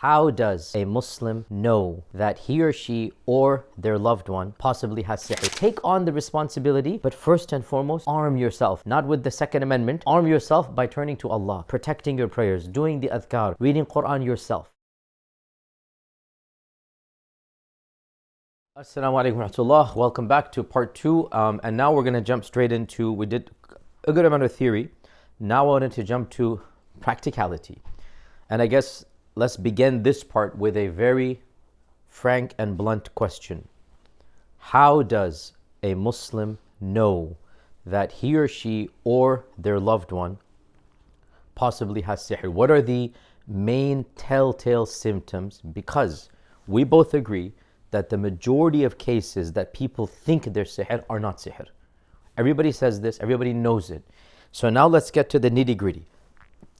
How does a Muslim know that he or she or their loved one possibly has sihr? Take on the responsibility, but first and foremost, arm yourself. Not with the Second Amendment. Arm yourself by turning to Allah, protecting your prayers, doing the adhkar, reading Quran yourself. Assalamu alaikum wa rahmatullah. Welcome back to part 2. And now we're going to jump straight into, we did a good amount of theory. Now I wanted to jump to practicality. And I guess let's begin this part with a very frank and blunt question. How does a Muslim know that he or she or their loved one possibly has sihr? What are the main telltale symptoms? Because we both agree that the majority of cases that people think they're sihr are not sihr. Everybody says this, everybody knows it. So now let's get to the nitty-gritty.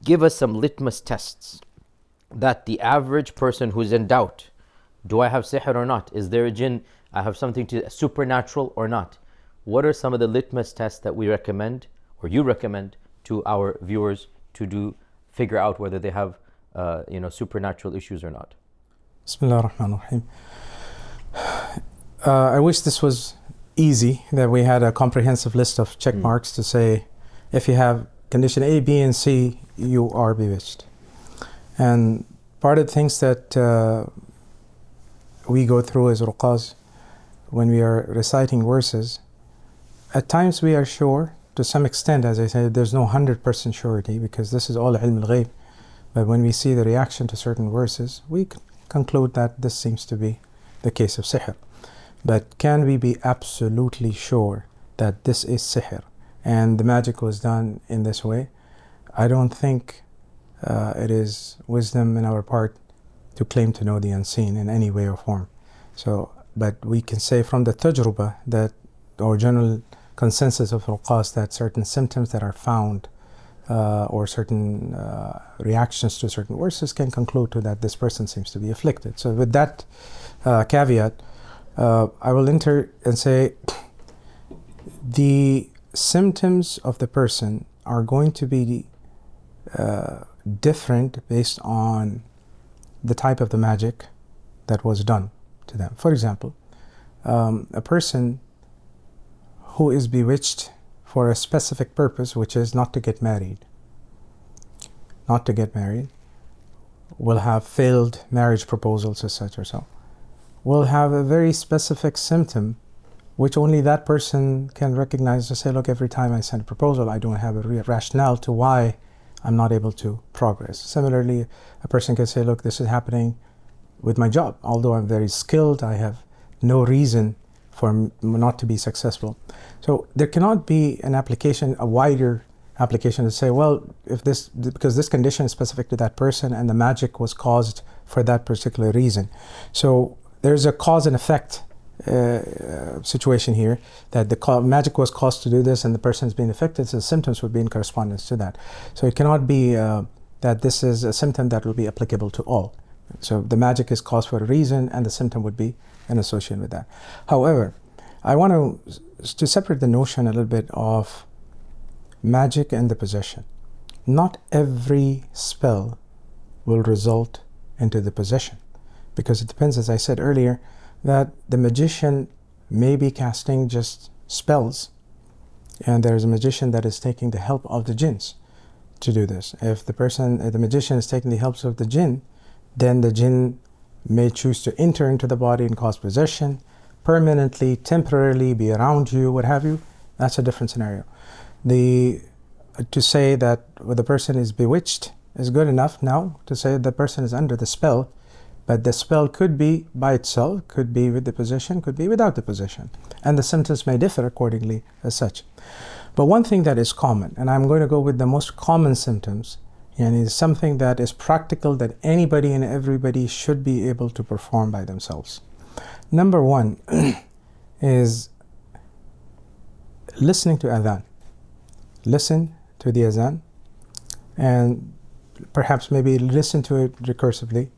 Give us some litmus tests that the average person who's in doubt, do I have sihr or not? Is there a jinn? I have something to supernatural or not? What are some of the litmus tests that we recommend, or you recommend to our viewers to do, figure out whether they have supernatural issues or not? Bismillah ar-Rahman ar-Rahim. I wish this was easy, that we had a comprehensive list of check marks to say, if you have condition A, B, and C, you are bewitched. And part of the things that we go through as ruqas when we are reciting verses, at times we are sure, to some extent, as I said, there's no 100% surety because this is all ilm al-ghayb. But when we see the reaction to certain verses, we conclude that this seems to be the case of sihr. But can we be absolutely sure that this is sihr and the magic was done in this way? I don't think it is wisdom in our part to claim to know the unseen in any way or form. So, but we can say from the tajruba that, or general consensus of ruqas, that certain symptoms that are found or certain reactions to certain verses can conclude to that this person seems to be afflicted. So with that caveat, I will enter and say the symptoms of the person are going to be different based on the type of the magic that was done to them. For example, a person who is bewitched for a specific purpose, which is not to get married, will have failed marriage proposals as such or so, will have a very specific symptom which only that person can recognize to say, look, every time I send a proposal, I don't have a real rationale to why I'm not able to progress. Similarly, a person can say, look, this is happening with my job. Although I'm very skilled, I have no reason for not to be successful. So there cannot be an application, a wider application to say, well, because this condition is specific to that person and the magic was caused for that particular reason. So there's a cause and effect situation here, that the magic was caused to do this and the person is being affected, so the symptoms would be in correspondence to that. So it cannot be that this is a symptom that will be applicable to all. So the magic is caused for a reason and the symptom would be an association with that. However, I want to separate the notion a little bit of magic and the possession. Not every spell will result into the possession, because it depends, as I said earlier, that the magician may be casting just spells and there's a magician that is taking the help of the jinns to do this. If the magician is taking the help of the jinn, then the jinn may choose to enter into the body and cause possession, permanently, temporarily be around you, what have you. That's a different scenario. To say that the person is bewitched is good enough now to say the person is under the spell. But the spell could be by itself, could be with the possession, could be without the possession. And the symptoms may differ accordingly as such. But one thing that is common, and I'm going to go with the most common symptoms, and is something that is practical that anybody and everybody should be able to perform by themselves. Number one is listening to adhan. Listen to the adhan and perhaps maybe listen to it recursively,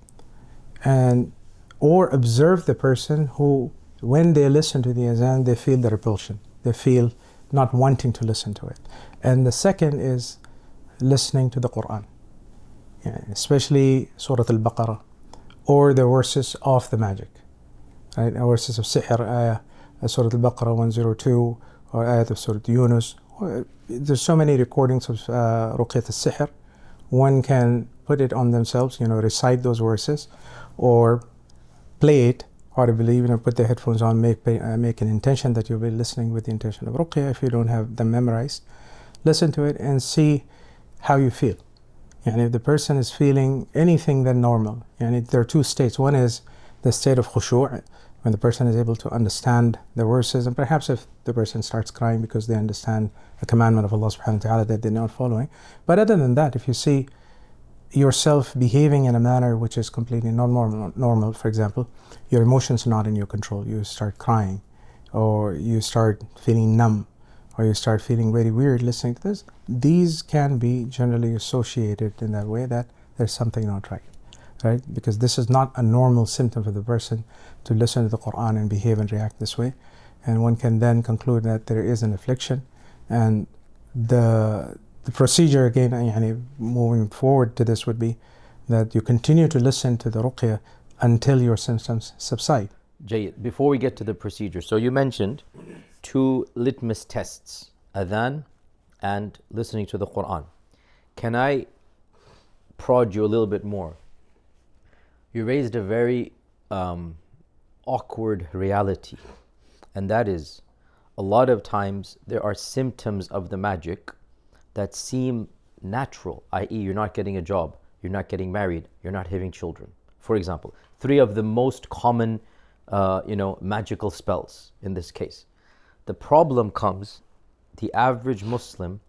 or observe the person who, when they listen to the azan, they feel the repulsion. They feel not wanting to listen to it. And the second is listening to the Quran, especially Surah Al-Baqarah, or the verses of the magic, right? Verses of Sihr, ayah, Surah Al-Baqarah 102, or ayat of Surah Yunus. There's so many recordings of Ruqya al-Sihr. One can put it on themselves, recite those verses, or play it audibly, put the headphones on, make an intention that you'll be listening with the intention of Ruqya if you don't have them memorized. Listen to it and see how you feel. And if the person is feeling anything than normal, and there are two states. One is the state of khushu', when the person is able to understand the verses, and perhaps if the person starts crying because they understand a commandment of Allah subhanahu wa ta'ala that they're not following. But other than that, if you see yourself behaving in a manner which is completely not normal, for example, your emotions are not in your control, you start crying, or you start feeling numb, or you start feeling very weird listening to this, these can be generally associated in that way that there's something not right. Right? Because this is not a normal symptom for the person to listen to the Quran and behave and react this way. And one can then conclude that there is an affliction. And the procedure again, moving forward to this, would be that you continue to listen to the Ruqya until your symptoms subside. Jayyid, before we get to the procedure, so you mentioned 2 litmus tests, adhan and listening to the Quran. Can I prod you a little bit more? You raised a very awkward reality, and that is, a lot of times there are symptoms of the magic that seem natural, i.e. you're not getting a job, you're not getting married, you're not having children. For example, 3 of the most common magical spells in this case. The problem comes, the average Muslim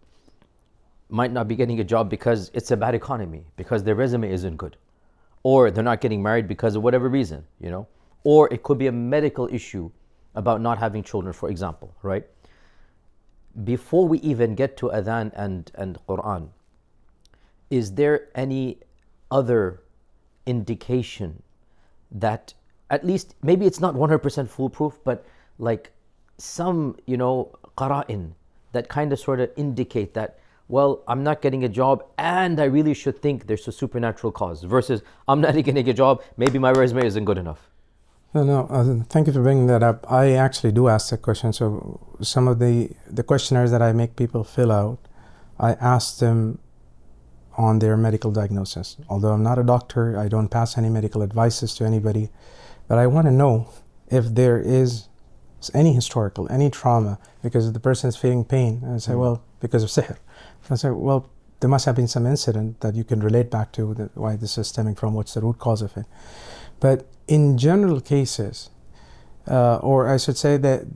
might not be getting a job because it's a bad economy, because their resume isn't good. Or they're not getting married because of whatever reason, Or it could be a medical issue about not having children, for example, right? Before we even get to adhan and Quran, is there any other indication that, at least, maybe it's not 100% foolproof, but like some, qara'in that kind of sort of indicate that, well, I'm not getting a job and I really should think there's a supernatural cause, versus I'm not getting a job, maybe my resume isn't good enough? No, thank you for bringing that up. I actually do ask that question. So some of the questionnaires that I make people fill out, I ask them on their medical diagnosis. Although I'm not a doctor, I don't pass any medical advices to anybody, but I want to know if there is any historical, any trauma, because if the person is feeling pain, and I say, well, because of sihr. I say, well, there must have been some incident that you can relate back to why this is stemming from, what's the root cause of it. But in general cases, or I should say that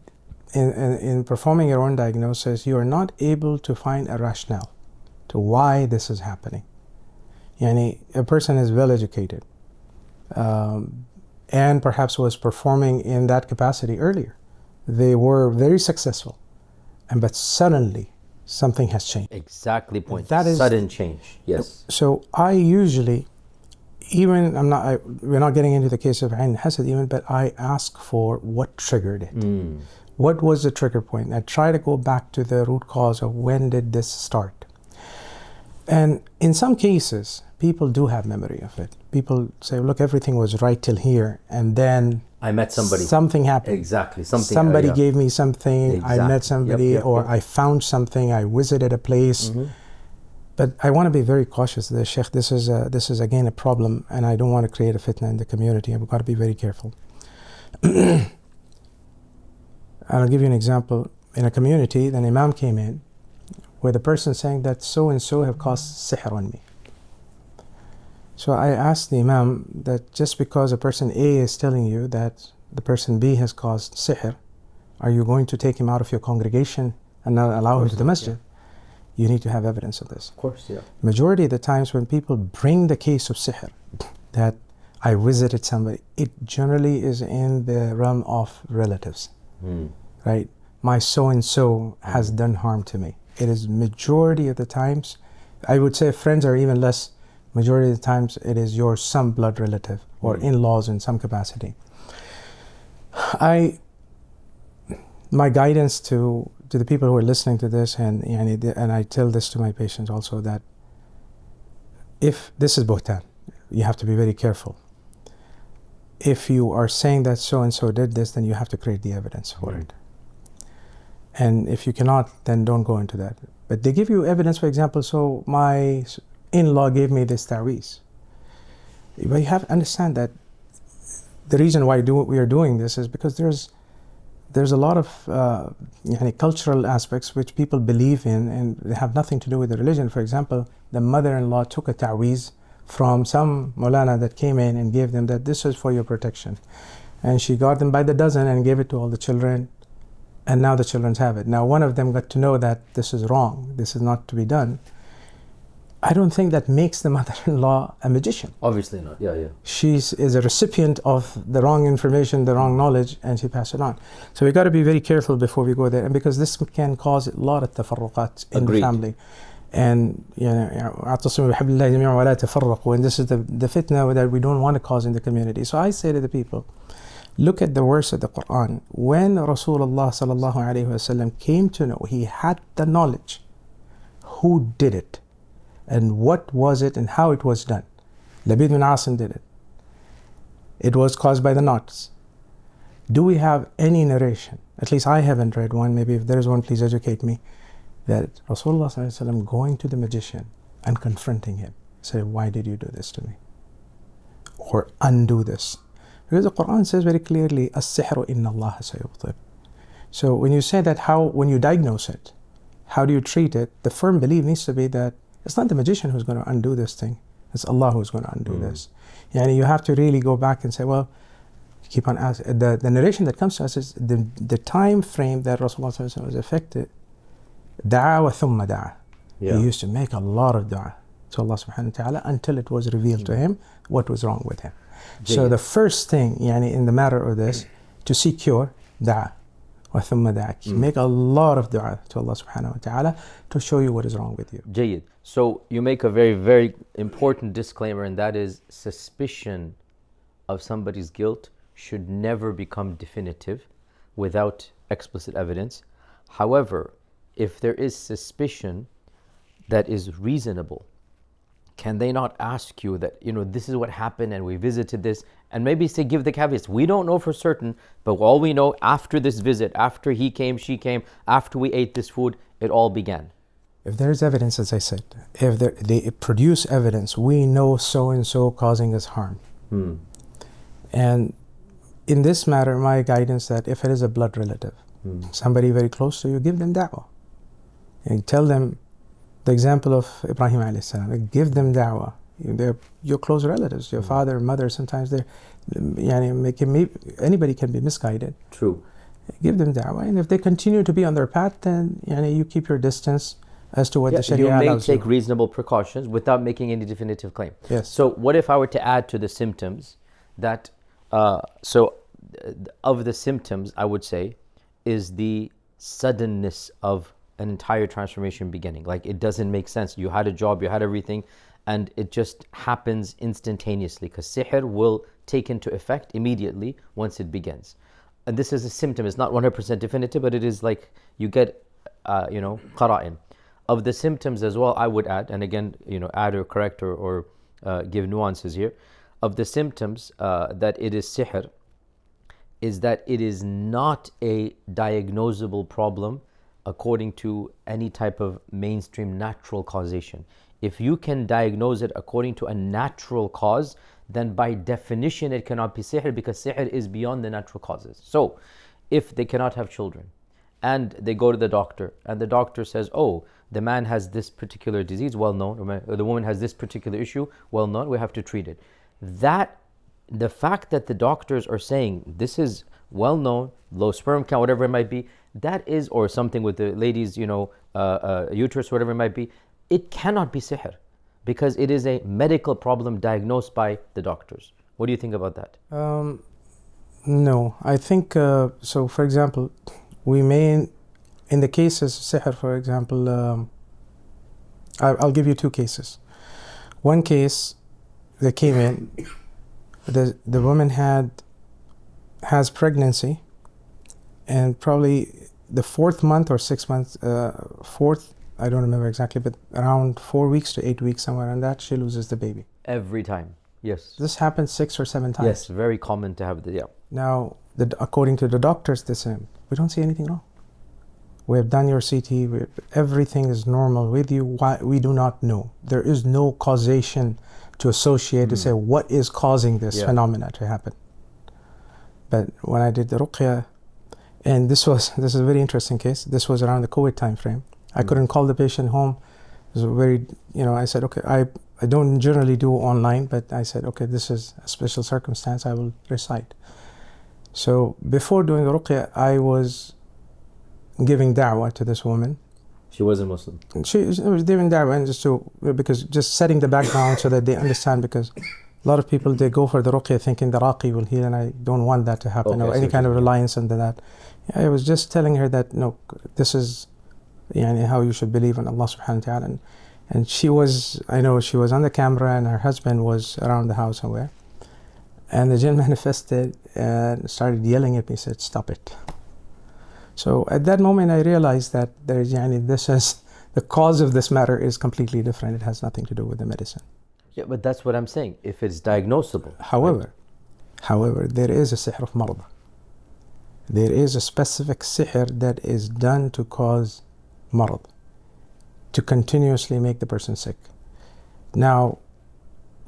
in performing your own diagnosis, you are not able to find a rationale to why this is happening. A person is well educated and perhaps was performing in that capacity earlier. They were very successful, but suddenly something has changed. Exactly, point. That is sudden change. Yes. So I usually, we're not getting into the case of Ayn and Hasad even, but I ask for what triggered it. What was the trigger point? I try to go back to the root cause of when did this start. And in some cases, people do have memory of it. People say, look, everything was right till here, and then I met somebody. Something happened. Exactly. Somebody gave me something. Exactly. I met somebody, I found something. I visited a place. But I want to be very cautious. Shaykh, this is again a problem, and I don't want to create a fitna in the community. I've got to be very careful. I'll give you an example. In a community, an imam came in with a person saying that so and so have caused sihr on me. So I asked the imam that just because a person A is telling you that the person B has caused sihr, are you going to take him out of your congregation and not allow him to the masjid? You need to have evidence of this. Of course, yeah. Majority of the times when people bring the case of sihr, that I visited somebody, it generally is in the realm of relatives, right? My so-and-so has done harm to me. It is majority of the times, I would say friends are even less, majority of the times it is your some blood relative or in-laws in some capacity. My guidance to the people who are listening to this, and I tell this to my patients also, that if this is buhtan, you have to be very careful. if you are saying that so and so did this, then you have to create the evidence for it. And if you cannot, then don't go into that. But they give you evidence, for example, so my in-law gave me this ta'weez. But you have to understand that the reason why we are doing this is because there's a lot of cultural aspects which people believe in, and they have nothing to do with the religion. For example, the mother-in-law took a ta'weez from some Maulana that came in and gave them that this is for your protection. And she got them by the dozen and gave it to all the children, and now the children have it. Now one of them got to know that this is wrong, this is not to be done. I don't think that makes the mother-in-law a magician. Obviously not, yeah. She is a recipient of the wrong information, the wrong knowledge, and she passed it on. So we got to be very careful before we go there, and because this can cause a lot of tafarruqat in the family. And أعتصموا بحبل الله جميعا ولا تفرقوا, and this is the fitna that we don't want to cause in the community. So I say to the people, look at the verse of the Quran. When Rasulullah sallallahu alaihi wasallam came to know, he had the knowledge who did it and what was it and how it was done. Labid bin Asim did it. It was caused by the knots. Do we have any narration? At least I haven't read one. Maybe if there is one, please educate me. That Rasulullah sallallahu alaihi wasallam going to the magician and confronting him, say, why did you do this to me? Or undo this. Because the Quran says very clearly, as-sihru inna Allah sayubtil. So when you say that, when you diagnose it, how do you treat it? The firm belief needs to be that it's not the magician who's going to undo this thing. It's Allah who's going to undo this. And you have to really go back and say, well, keep on asking. The narration that comes to us is the time frame that Rasulullah was affected. Da'a wa thumma da'a. He used to make a lot of dua to Allah subhanahu wa ta'ala until it was revealed to him what was wrong with him. So the first thing in the matter of this, to seek cure, da'a wa thumma da'a. Make a lot of dua to Allah subhanahu wa ta'ala to show you what is wrong with you. Jayyid. So you make a very, very important disclaimer, and that is suspicion of somebody's guilt should never become definitive without explicit evidence. However, if there is suspicion that is reasonable, can they not ask you that, this is what happened and we visited this, and maybe say, give the caveats, we don't know for certain, but all we know, after this visit, after he came, she came, after we ate this food, it all began. If there is evidence, as I said, if they produce evidence, we know so-and-so causing us harm. And in this matter, my guidance that if it is a blood relative, somebody very close to you, give them da'wah. And tell them the example of Ibrahim alayhi salam. Give them da'wah. They're your close relatives, your father, mother. Sometimes anybody can be misguided. True. Give them da'wah, and if they continue to be on their path, then you keep your distance as to what the Sharia allows you. You may take reasonable precautions without making any definitive claim. Yes. So what if I were to add to the symptoms that, of the symptoms, I would say, is the suddenness of an entire transformation beginning. Like, it doesn't make sense. You had a job, you had everything, and it just happens instantaneously, because sihr will take into effect immediately once it begins. And this is a symptom. It's not 100% definitive, but it is like you get, qara'in. Of the symptoms as well, I would add, and again, add or correct or give nuances here. Of the symptoms that it is sihr, is that it is not a diagnosable problem according to any type of mainstream natural causation. If you can diagnose it according to a natural cause, then by definition it cannot be sihr, because sihr is beyond the natural causes. So, if they cannot have children, and they go to the doctor, and the doctor says, oh, the man has this particular disease, well known, or the woman has this particular issue, well known, we have to treat it. The fact that the doctors are saying this is well known, low sperm count, whatever it might be, that is, or something with the lady's, uterus, whatever it might be, it cannot be sihr, because it is a medical problem diagnosed by the doctors. What do you think about that? No, I think, so for example, we may, in the cases of sihr, for example, I'll give you two cases. One case, they came in, the woman has pregnancy, and probably the 4th month or 6 months, I don't remember exactly, but around 4 weeks to 8 weeks, somewhere on that, she loses the baby. Every time. Yes. This happens 6 or 7 times. Yes, very common to have the, yeah. Now, according to the doctors, they say, we don't see anything wrong. We have done your CT, everything is normal with you. Why? We do not know. There is no causation to associate to say what is causing this phenomena to happen. But when I did the Ruqya, and this is a very interesting case. This was around the COVID time frame. I couldn't call the patient home. It was very, I said, okay, I don't generally do online, but I said, okay, this is a special circumstance, I will recite. So before doing the Ruqya, I was giving da'wah to this woman. She wasn't Muslim. She was giving da'wah, and because just setting the background so that they understand, because a lot of people, they go for the Ruqya thinking the Raqi will heal, and I don't want that to happen, or any kind of reliance on that. I was just telling her that, no, this is how you should believe in Allah subhanahu wa ta'ala. And she was, I know she was on the camera, and her husband was around the house somewhere. And the jinn manifested and started yelling at me, said, stop it. So at that moment I realized that this is, the cause of this matter is completely different. It has nothing to do with the medicine. Yeah, but that's what I'm saying. If it's diagnosable. However, there is a sihr of marda. There is a specific sihr that is done to cause marad, to continuously make the person sick. Now,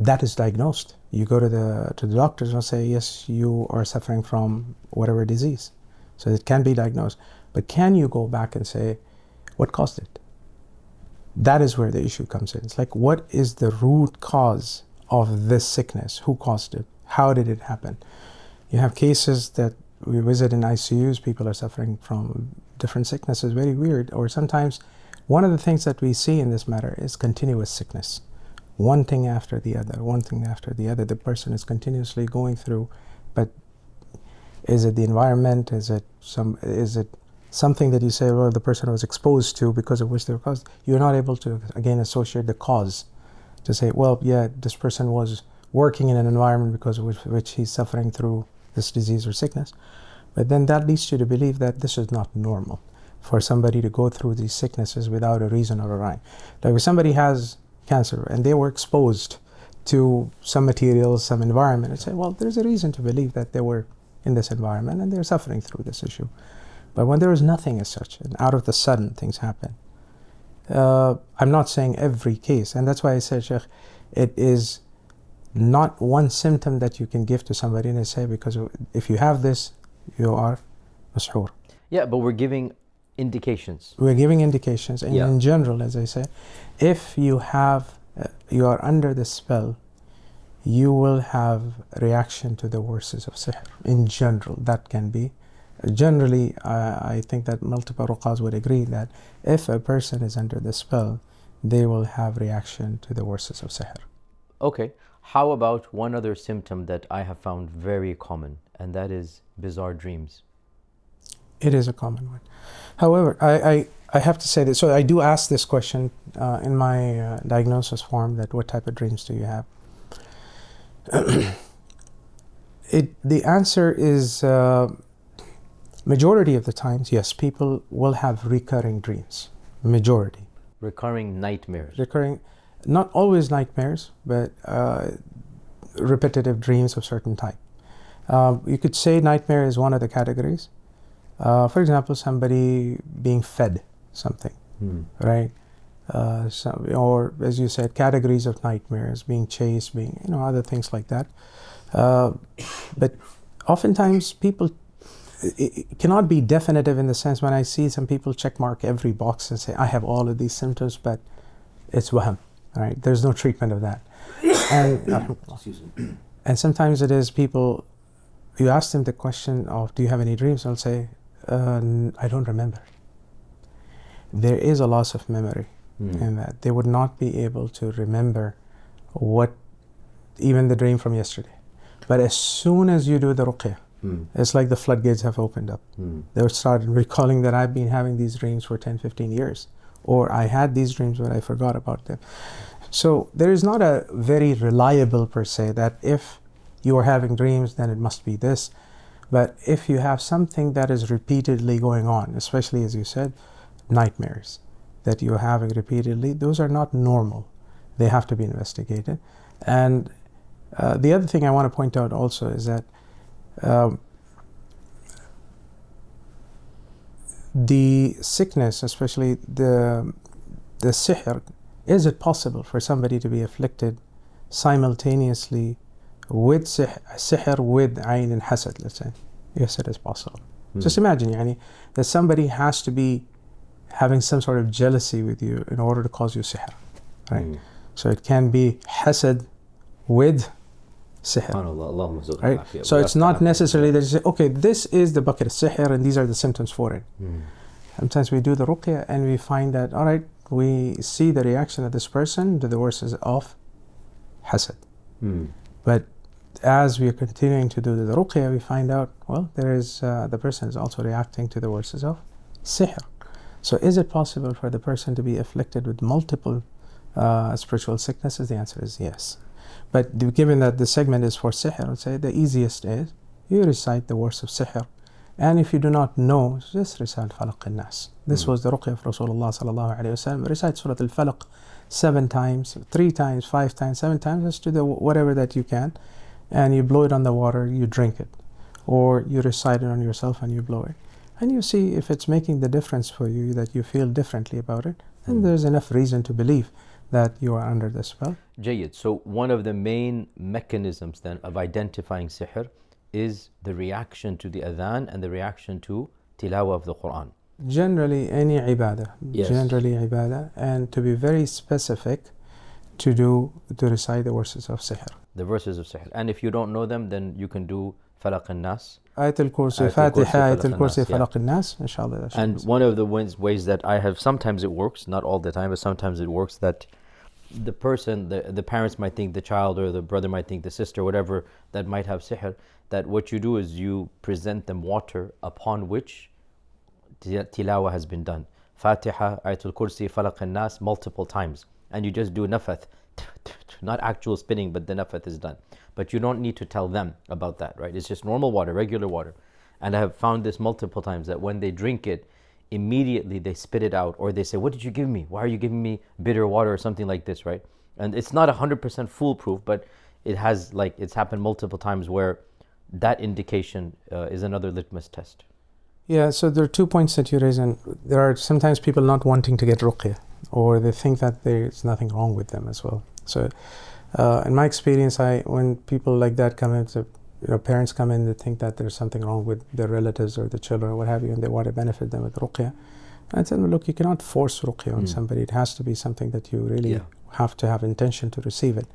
that is diagnosed. You go to the doctors and say, yes, you are suffering from whatever disease. So it can be diagnosed. But can you go back and say, what caused it? That is where the issue comes in. It's like, what is the root cause of this sickness? Who caused it? How did it happen? You have cases that we visit in ICUs, people are suffering from different sicknesses, very weird. Or sometimes one of the things that we see in this matter is continuous sickness. One thing after the other, one thing after the other. The person is continuously going through, but is it the environment? Is it something that you say, well, the person was exposed to because of which they were caused? You're not able to, again, associate the cause to say, well, yeah, this person was working in an environment because of which he's suffering through this disease or sickness. But then that leads you to believe that this is not normal for somebody to go through these sicknesses without a reason or a rhyme. Like if somebody has cancer and they were exposed to some materials, some environment, and say, well, there's a reason to believe that they were in this environment and they're suffering through this issue. But when there is nothing as such, and out of the sudden things happen, I'm not saying every case, and that's why I said, Shaykh, it is not one symptom that you can give to somebody and say, because if you have this, you are mashoor. Yeah, but we're giving indications. We're giving indications, and in general, as I say, if you are under the spell, you will have a reaction to the verses of sihr. In general, that can be. Generally, I think that multiple ruqas would agree that if a person is under the spell, they will have reaction to the verses of sihr. Okay. How about one other symptom that I have found very common, and that is bizarre dreams? It is a common one. However, I have to say that, so I do ask this question in my diagnosis form, that what type of dreams do you have? The answer is, majority of the times, yes, people will have recurring dreams. Majority. Recurring nightmares. Recurring, not always nightmares, but repetitive dreams of certain type. You could say nightmare is one of the categories. For example, somebody being fed something, right? Or as you said, categories of nightmares, being chased, being, other things like that. But oftentimes people, it cannot be definitive in the sense when I see some people check mark every box and say, I have all of these symptoms, but it's wahm, right? There's no treatment of that. And sometimes it is people, you ask them the question of, do you have any dreams? They'll say, I don't remember. There is a loss of memory in that. They would not be able to remember even the dream from yesterday. But as soon as you do the Ruqya, it's like the floodgates have opened up. They would start recalling that I've been having these dreams for 10, 15 years. Or I had these dreams but I forgot about them. So there is not a very reliable per se that if you are having dreams then it must be this. But if you have something that is repeatedly going on, especially as you said, nightmares that you're having repeatedly, those are not normal. They have to be investigated. And The other thing I want to point out also is that the sickness, especially the sihr, is it possible for somebody to be afflicted simultaneously with sihr with Ayn and Hasad, let's say? Yes, it is possible. Just imagine, yani, that somebody has to be having some sort of jealousy with you in order to cause you sihr, right? So it can be hasad with sihr, right? So it's not necessarily that you say, okay, this is the bucket of sihr and these are the symptoms for it. Sometimes we do the ruqya and we find that, all right, we see the reaction of this person to the verses of hasad. But as we are continuing to do the ruqya, we find out, well, there is the person is also reacting to the verses of sihr. So is it possible for the person to be afflicted with multiple spiritual sicknesses? The answer is yes. But given that the segment is for sihr, I would say the easiest is you recite the verse of sihr. And if you do not know, just recite Falaq al-Nas. This was the ruqya of Rasulullah sallallahu alayhi wa sallam. Recite Surah al-Falaq 7 times, 3 times, 5 times, 7 times, as to the whatever that you can. And you blow it on the water, you drink it. Or you recite it on yourself and you blow it. And you see if it's making the difference for you, that you feel differently about it, then there's enough reason to believe that you are under the spell. Jayyid. So one of the main mechanisms then of identifying sihr is the reaction to the adhan and the reaction to tilawah of the Quran. Generally any ibadah. Yes. Generally ibadah. And to be very specific, to recite the verses of sihr. The verses of sihr. And if you don't know them, then you can do Falaq al-Nas. Ayat al-Kursi, Fatiha, Ayat al-Kursi, Falaq al-Nas, InShaAllah. And one of the ways that I have, sometimes it works, not all the time, but sometimes it works, that the person, the parents might think the child, or the brother might think the sister, whatever, that might have sihr, that what you do is you present them water upon which tilawah has been done. Fatiha, Ayatul Kursi, Falaq al-Nas multiple times. And you just do nafath, not actual spinning, but the nafath is done. But you don't need to tell them about that, right? It's just normal water, regular water. And I have found this multiple times, that when they drink it, immediately they spit it out, or they say, what did you give me? Why are you giving me bitter water, or something like this, right? And it's not 100% foolproof, but it has, like, it's happened multiple times where that indication is another litmus test. Yeah, so there are 2 points that you raise, and there are sometimes people not wanting to get ruqya, or they think that there's nothing wrong with them as well. So in my experience, when people like that come in, so, parents come in, they think that there's something wrong with their relatives or the children or what have you, and they want to benefit them with ruqya. I tell them, look, you cannot force ruqya on somebody. It has to be something that you really have to have intention to receive it.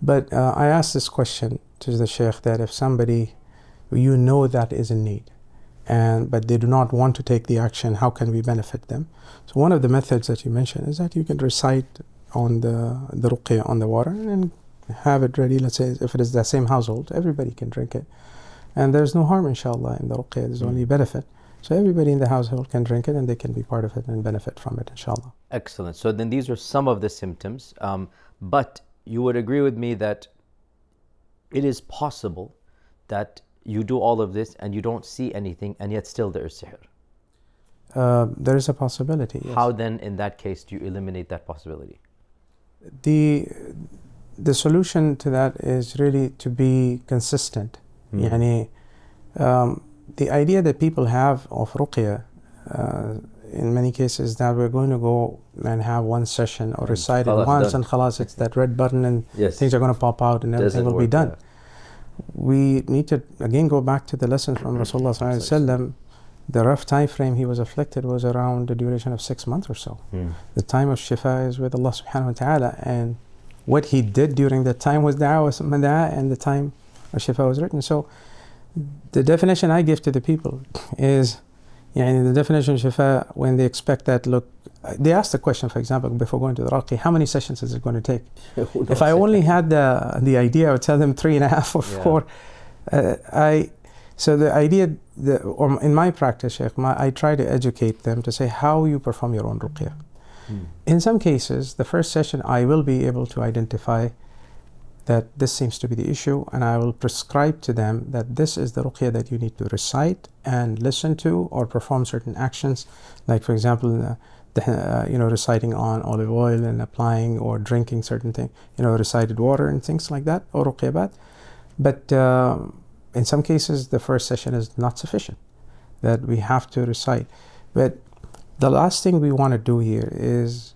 But I asked this question to the Shaykh, that if somebody, that is in need, but they do not want to take the action, how can we benefit them? So one of the methods that you mentioned is that you can recite on the ruqya on the water and have it ready. Let's say if it is the same household, everybody can drink it, and there's no harm, InShaAllah, in the ruqya. There's only benefit. So everybody in the household can drink it and they can be part of it and benefit from it, InShaAllah. Excellent. So then these are some of the symptoms, but you would agree with me that it is possible that you do all of this and you don't see anything, and yet still there is sihr. There is a possibility, yes. How then in that case do you eliminate that possibility? The solution to that is really to be consistent. The idea that people have of ruqya in many cases, that we're going to go and have one session or recite it once and khalas, it's that red button and things are going to pop out and everything will be done. We need to again go back to the lessons from Rasulullah sallallahu alaihi wasallam. The rough time frame he was afflicted was around the duration of 6 months or so. The time of shifa is with Allah subhanahu wa ta'ala, and what he did during that time was da'wah, and the time of shifa was written. So the definition I give to the people is, the definition of shifa, when they expect that, look, they ask the question, for example, before going to the Raqi, how many sessions is it going to take? If I only had the idea, I would tell them 3.5 or 4. So the idea, or in my practice, Shaykh, I try to educate them to say how you perform your own ruqya. In some cases, the first session I will be able to identify that this seems to be the issue, and I will prescribe to them that this is the ruqya that you need to recite and listen to or perform certain actions. Like, for example, reciting on olive oil and applying or drinking certain things, recited water and things like that, or ruqyabat. But in some cases, the first session is not sufficient, that we have to recite. But the last thing we want to do here is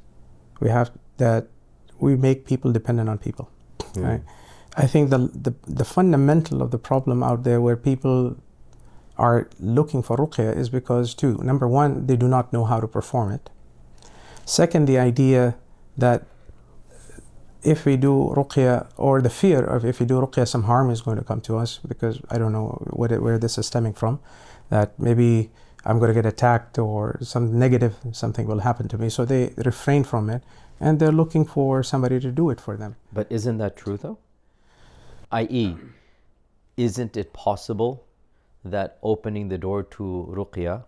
we make people dependent on people, right? I think the fundamental of the problem out there where people are looking for ruqya is because number one, they do not know how to perform it. Second, the idea that if we do ruqya, or the fear of if we do ruqya, some harm is going to come to us, because I don't know where this is stemming from, that maybe I'm going to get attacked or something will happen to me. So they refrain from it, and they're looking for somebody to do it for them. But isn't that true though? I.e., isn't it possible that opening the door to ruqya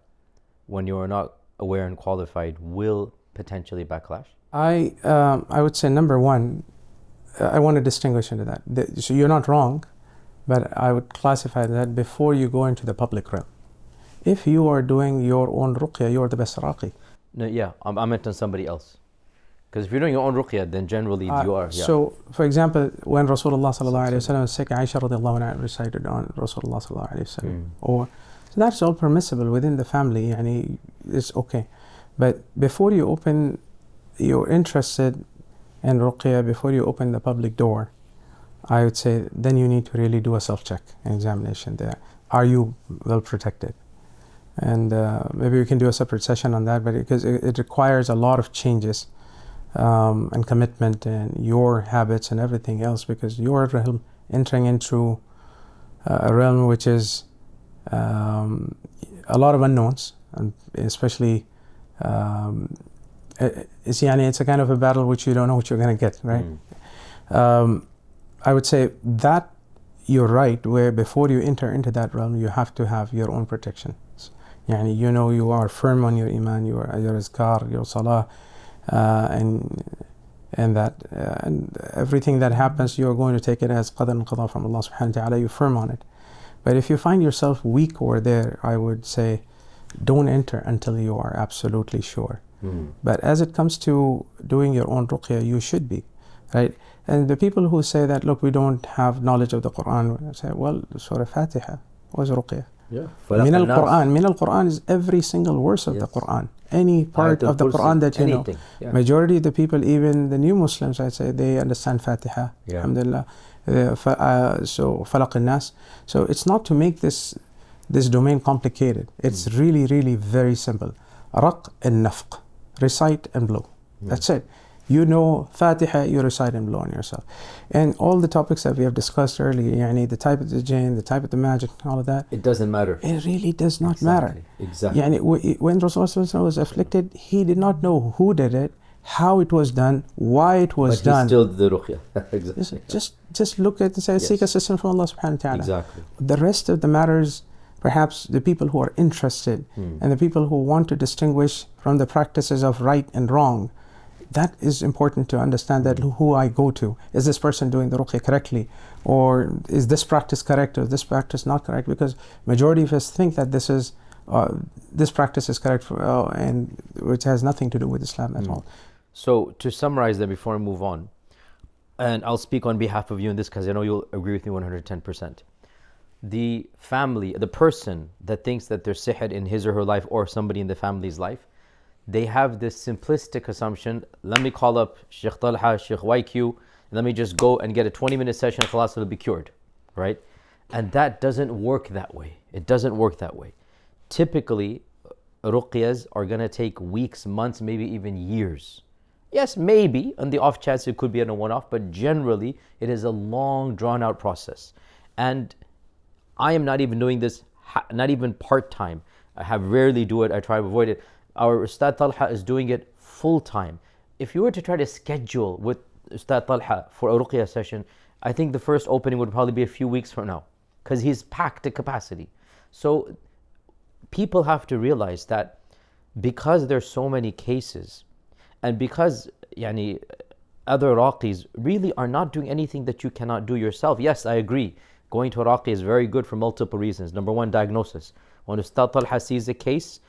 when you are not aware and qualified will potentially backlash? I would say, number one, I want to distinguish into that. So you're not wrong, but I would classify that before you go into the public realm. If you are doing your own ruqya, you're the best Raqi. No, yeah, I meant on somebody else. Because if you're doing your own ruqya, then generally you are. Yeah. So, for example, when Rasulullah sallallahu alaihi wasallam was sick, Aisha radiallahu anha recited on Rasulullah sallallahu alaihi wasallam. So that's all permissible within the family, and it's okay. But before you open, you're interested in ruqya, before you open the public door, I would say then you need to really do a self-check and examination there. Are you well protected? And maybe we can do a separate session on that, but because it requires a lot of changes and commitment and your habits and everything else, because you're entering into a realm which is a lot of unknowns, and especially it's a kind of a battle which you don't know what you're going to get, right? I would say that you're right, where before you enter into that realm, you have to have your own protections. You are firm on your iman, your azkar, your salah, and everything that happens, you are going to take it as qadar and qada from Allah subhanahu wa ta'ala. You're firm on it. But if you find yourself weak over there, I would say don't enter until you are absolutely sure. But as it comes to doing your own ruqya, you should be, right? And the people who say that, look, we don't have knowledge of the Quran, I say, well, Surah Fatiha was ruqya. Yeah. Min al-Quran is every single verse of the Quran. Any part of the Quran that you know. Yeah. Majority of the people, even the new Muslims, I'd say, they understand Fatiha. Yeah. Alhamdulillah. So Falaq al-Nas. So it's not to make this domain complicated. It's really, really very simple. Raq and nafq. Recite and blow. That's it. You know Fatiha, you recite and blow on yourself. And all the topics that we have discussed earlier, the type of the jinn, the type of the magic, all of that. It doesn't matter. It really does not matter. Exactly. When Rasulullah was afflicted, he did not know who did it, how it was done, why it was done. But he still did the ruqya. Exactly. Just look at and say, seek assistance from Allah subhanahu wa ta'ala. Exactly. The rest of the matters, perhaps the people who are interested and the people who want to distinguish from the practices of right and wrong, that is important to understand, that who I go to. Is this person doing the ruqya correctly? Or is this practice correct or this practice not correct? Because majority of us think that this practice is correct, and which has nothing to do with Islam at all. So to summarize that before I move on, and I'll speak on behalf of you in this because I know you'll agree with me 110%. The family, the person that thinks that there's sihr in his or her life or somebody in the family's life, they have this simplistic assumption, let me call up Shaykh Talha, Shaykh YQ, let me just go and get a 20-minute session, khalas, it'll be cured, right? And that doesn't work that way. It doesn't work that way. Typically, ruqyas are going to take weeks, months, maybe even years. Yes, maybe, on the off chance it could be a one-off, but generally it is a long, drawn-out process. And I am not even doing this, not even part-time. I have rarely do it, I try to avoid it. Our Ustad Talha is doing it full-time. If you were to try to schedule with Ustad Talha for a ruqya session, I think the first opening would probably be a few weeks from now, because he's packed to capacity. So people have to realize that because there's so many cases, and because other Raqis really are not doing anything that you cannot do yourself. Yes, I agree. Going to a Raqi is very good for multiple reasons. Number one, diagnosis. When Ustad Talha sees a case,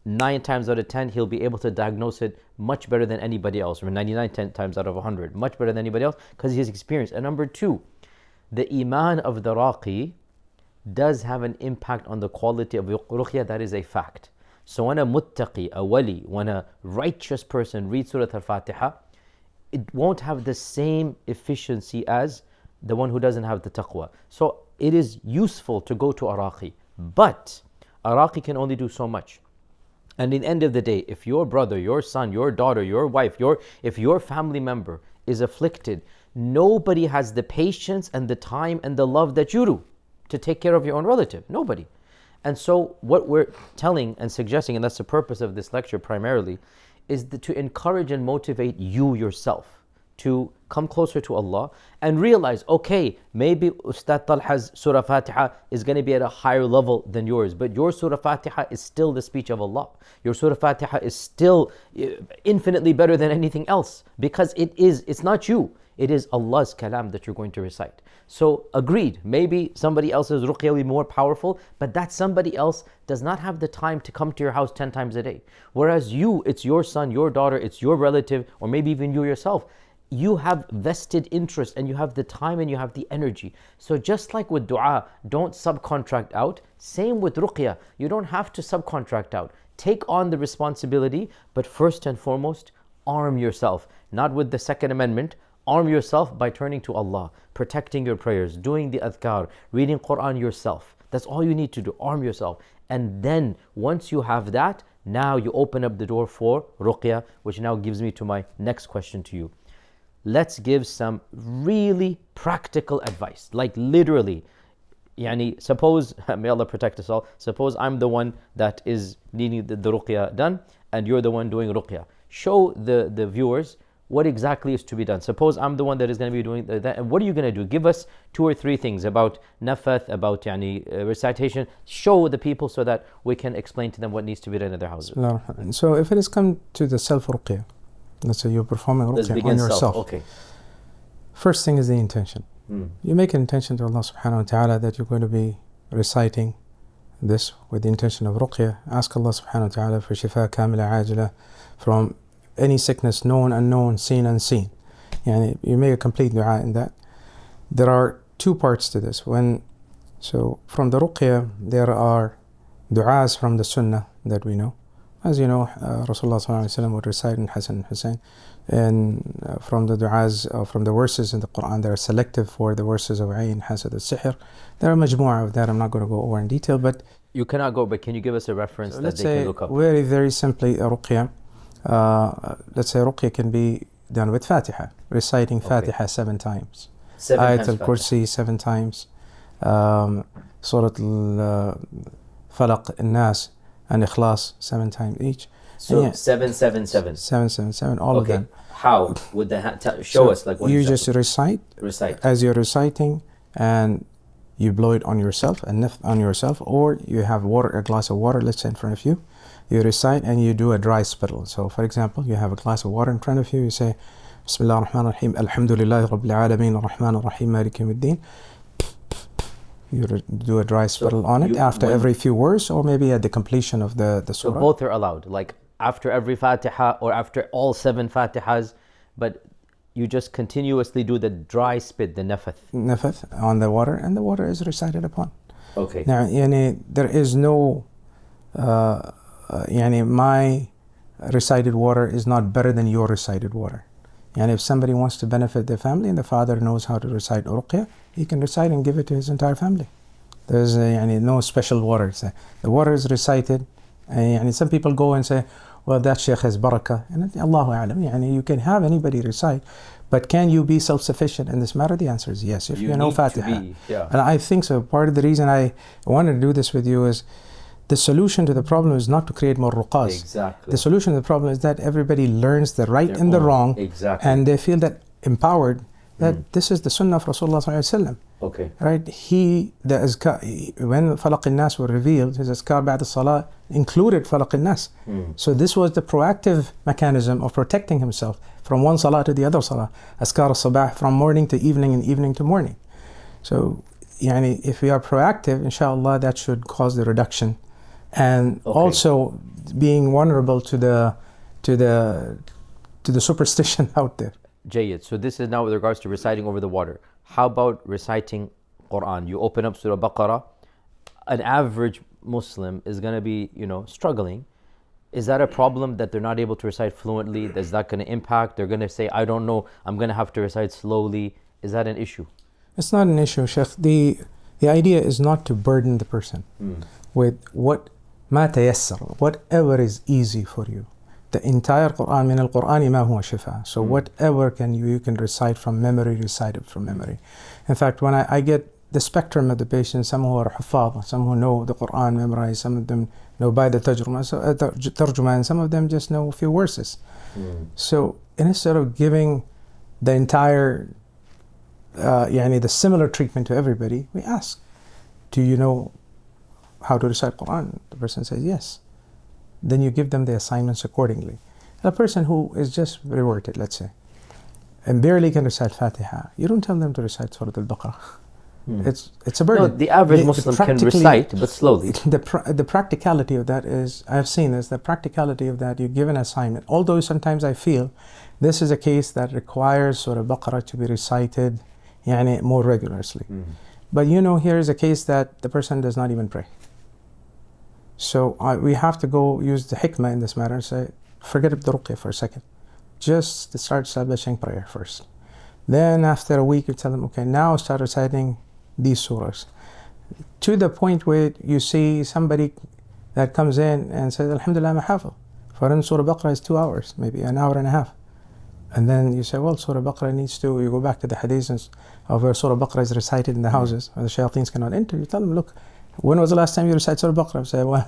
9 times out of 10, he'll be able to diagnose it much better than anybody else, or 99 times out of 100, much better than anybody else, because he has experience. And number 2, the iman of the Raqi does have an impact on the quality of Ruqya. That is a fact. So when a muttaqi, a wali, when a righteous person reads Surah Al-Fatiha, it won't have the same efficiency as the one who doesn't have the taqwa. So it is useful to go to a Raqi, but a Raqi can only do so much. And in the end of the day, if your brother, your son, your daughter, your wife, if your family member is afflicted, nobody has the patience and the time and the love that you do to take care of your own relative. Nobody. And so what we're telling and suggesting, and that's the purpose of this lecture primarily, is to encourage and motivate you yourself to come closer to Allah and realize, okay, maybe Ustad Talha's Surah Fatiha is going to be at a higher level than yours, but your Surah Fatiha is still the speech of Allah. Your Surah Fatiha is still infinitely better than anything else, because it's not you, it is Allah's kalam that you're going to recite. So agreed, maybe somebody else's ruqya will be more powerful, but that somebody else does not have the time to come to your house 10 times a day. Whereas you, it's your son, your daughter, it's your relative, or maybe even you yourself. You have vested interest and you have the time and you have the energy. So just like with dua, don't subcontract out. Same with ruqya, you don't have to subcontract out. Take on the responsibility, but first and foremost, arm yourself. Not with the Second Amendment. Arm yourself by turning to Allah, protecting your prayers, doing the adhkar, reading Quran yourself. That's all you need to do, arm yourself. And then once you have that, now you open up the door for ruqya, which now gives me to my next question to you. Let's give some really practical advice, like literally. Suppose, may Allah protect us all, suppose I'm the one that is needing the ruqya done, and you're the one doing ruqya. Show the viewers what exactly is to be done. Suppose I'm the one that is going to be doing that, and what are you going to do? Give us 2 or 3 things about nafath, about recitation. Show the people so that we can explain to them what needs to be done in their houses. So if it has come to the self-ruqya, let's say you're performing ruqya on yourself. Okay. First thing is the intention. You make an intention to Allah subhanahu wa ta'ala that you're going to be reciting this with the intention of ruqya. Ask Allah subhanahu wa ta'ala for shifa kamila ajila from any sickness, known, unknown, seen, unseen. You make a complete dua in that. There are 2 parts to this. So from the ruqya, there are du'as from the sunnah that we know. As you know, Rasulullah ﷺ would recite in Hassan and Hussein. And from the du'as, from the verses in the Quran, they are selective for the verses of Ayn and Hasad, Sahir. There are majmu'ah of that. I'm not going to go over in detail, but you cannot go, but can you give us a reference that they can look up? Very, very simply, a ruqya. Let's say ruqya can be done with Fatiha, reciting Fatiha 7 times. 7 Ayat times al-Kursi 7 times. Surah al-Falaq, al-Nas, and Ikhlas 7 times each. So 777. 777, all of them. How would that show us? Like, you just recite as you're reciting, and you blow it on yourself, or you have a glass of water, let's say, in front of you. You recite and you do a dry spittle. So for example, you have a glass of water in front of you, you say Bismillah ar-Rahman ar-Rahim, Alhamdulillahi Rabbil Alameen, Ar-Rahman ar-Rahim, Malik Yawmiddin. You do a dry spittle on it after every few words, or maybe at the completion of the surah. So both are allowed, like after every Fatiha or after all 7 Fatihas, but you just continuously do the dry spit, the nafath. Nafath on the water, and the water is recited upon. Okay. Now, there is no my recited water is not better than your recited water. And if somebody wants to benefit their family and the father knows how to recite ruqya, he can recite and give it to his entire family. There's no special water. The water is recited, and some people go and say, well, that shaykh has barakah, and Allahu a'lam, you can have anybody recite, but can you be self-sufficient in this matter? The answer is yes, if you know Fatiha. And I think so. Part of the reason I wanted to do this with you is the solution to the problem is not to create more ruqas. Exactly. The solution to the problem is that everybody learns the right and the wrong, and they feel that empowered that this is the sunnah of Rasulullah sallallahu alaihi wasallam. Okay. Right? The azkar, when Falaq al-Nas were revealed, his azkar ba'd al-salah included Falaq al-Nas. So this was the proactive mechanism of protecting himself from one salah to the other salah. Azkar al-sabah, from morning to evening and evening to morning. So, if we are proactive, InShaAllah, that should cause the reduction. And also being vulnerable to the superstition out there. Jayyid. So this is now with regards to reciting over the water. How about reciting Quran? You open up Surah Baqarah. An average Muslim is going to be, struggling. Is that a problem that they're not able to recite fluently? Is that going to impact? They're going to say, I don't know, I'm going to have to recite slowly. Is that an issue? It's not an issue, Sheikh. The idea is not to burden the person with ما تيسر, whatever is easy for you. The entire Quran, من القرآن ما هو شفاء. So whatever you can recite from memory, recite it from memory. In fact, when I get the spectrum of the patients, some who are huffaz, some who know the Quran memorized, some of them know by the tarjuma, and some of them just know a few verses. So instead of giving the entire, the similar treatment to everybody, we ask, do you know how to recite Quran? The person says yes. Then you give them the assignments accordingly. A person who is just reverted, let's say, and barely can recite Fatiha, you don't tell them to recite Surah Al-Baqarah. It's a burden. No, the average Muslim can recite, but slowly. The practicality of that is, I've seen this, the practicality of that, you give an assignment. Although sometimes I feel this is a case that requires Surah Al-Baqarah to be recited more regularly. But here is a case that the person does not even pray. So we have to go use the hikmah in this matter and say, forget the ruqya for a second. Just start establishing prayer first. Then after a week you tell them, okay, now start reciting these surahs. To the point where you see somebody that comes in and says, Alhamdulillah, I'm a hafiz. For him, Surah Baqarah is 2 hours, maybe an hour and a half. And then you say, well, Surah Baqarah you go back to the hadiths of where Surah Baqarah is recited in the houses, where the shayateens cannot enter. You tell them, look, when was the last time you recited Surah Baqarah? Say, well,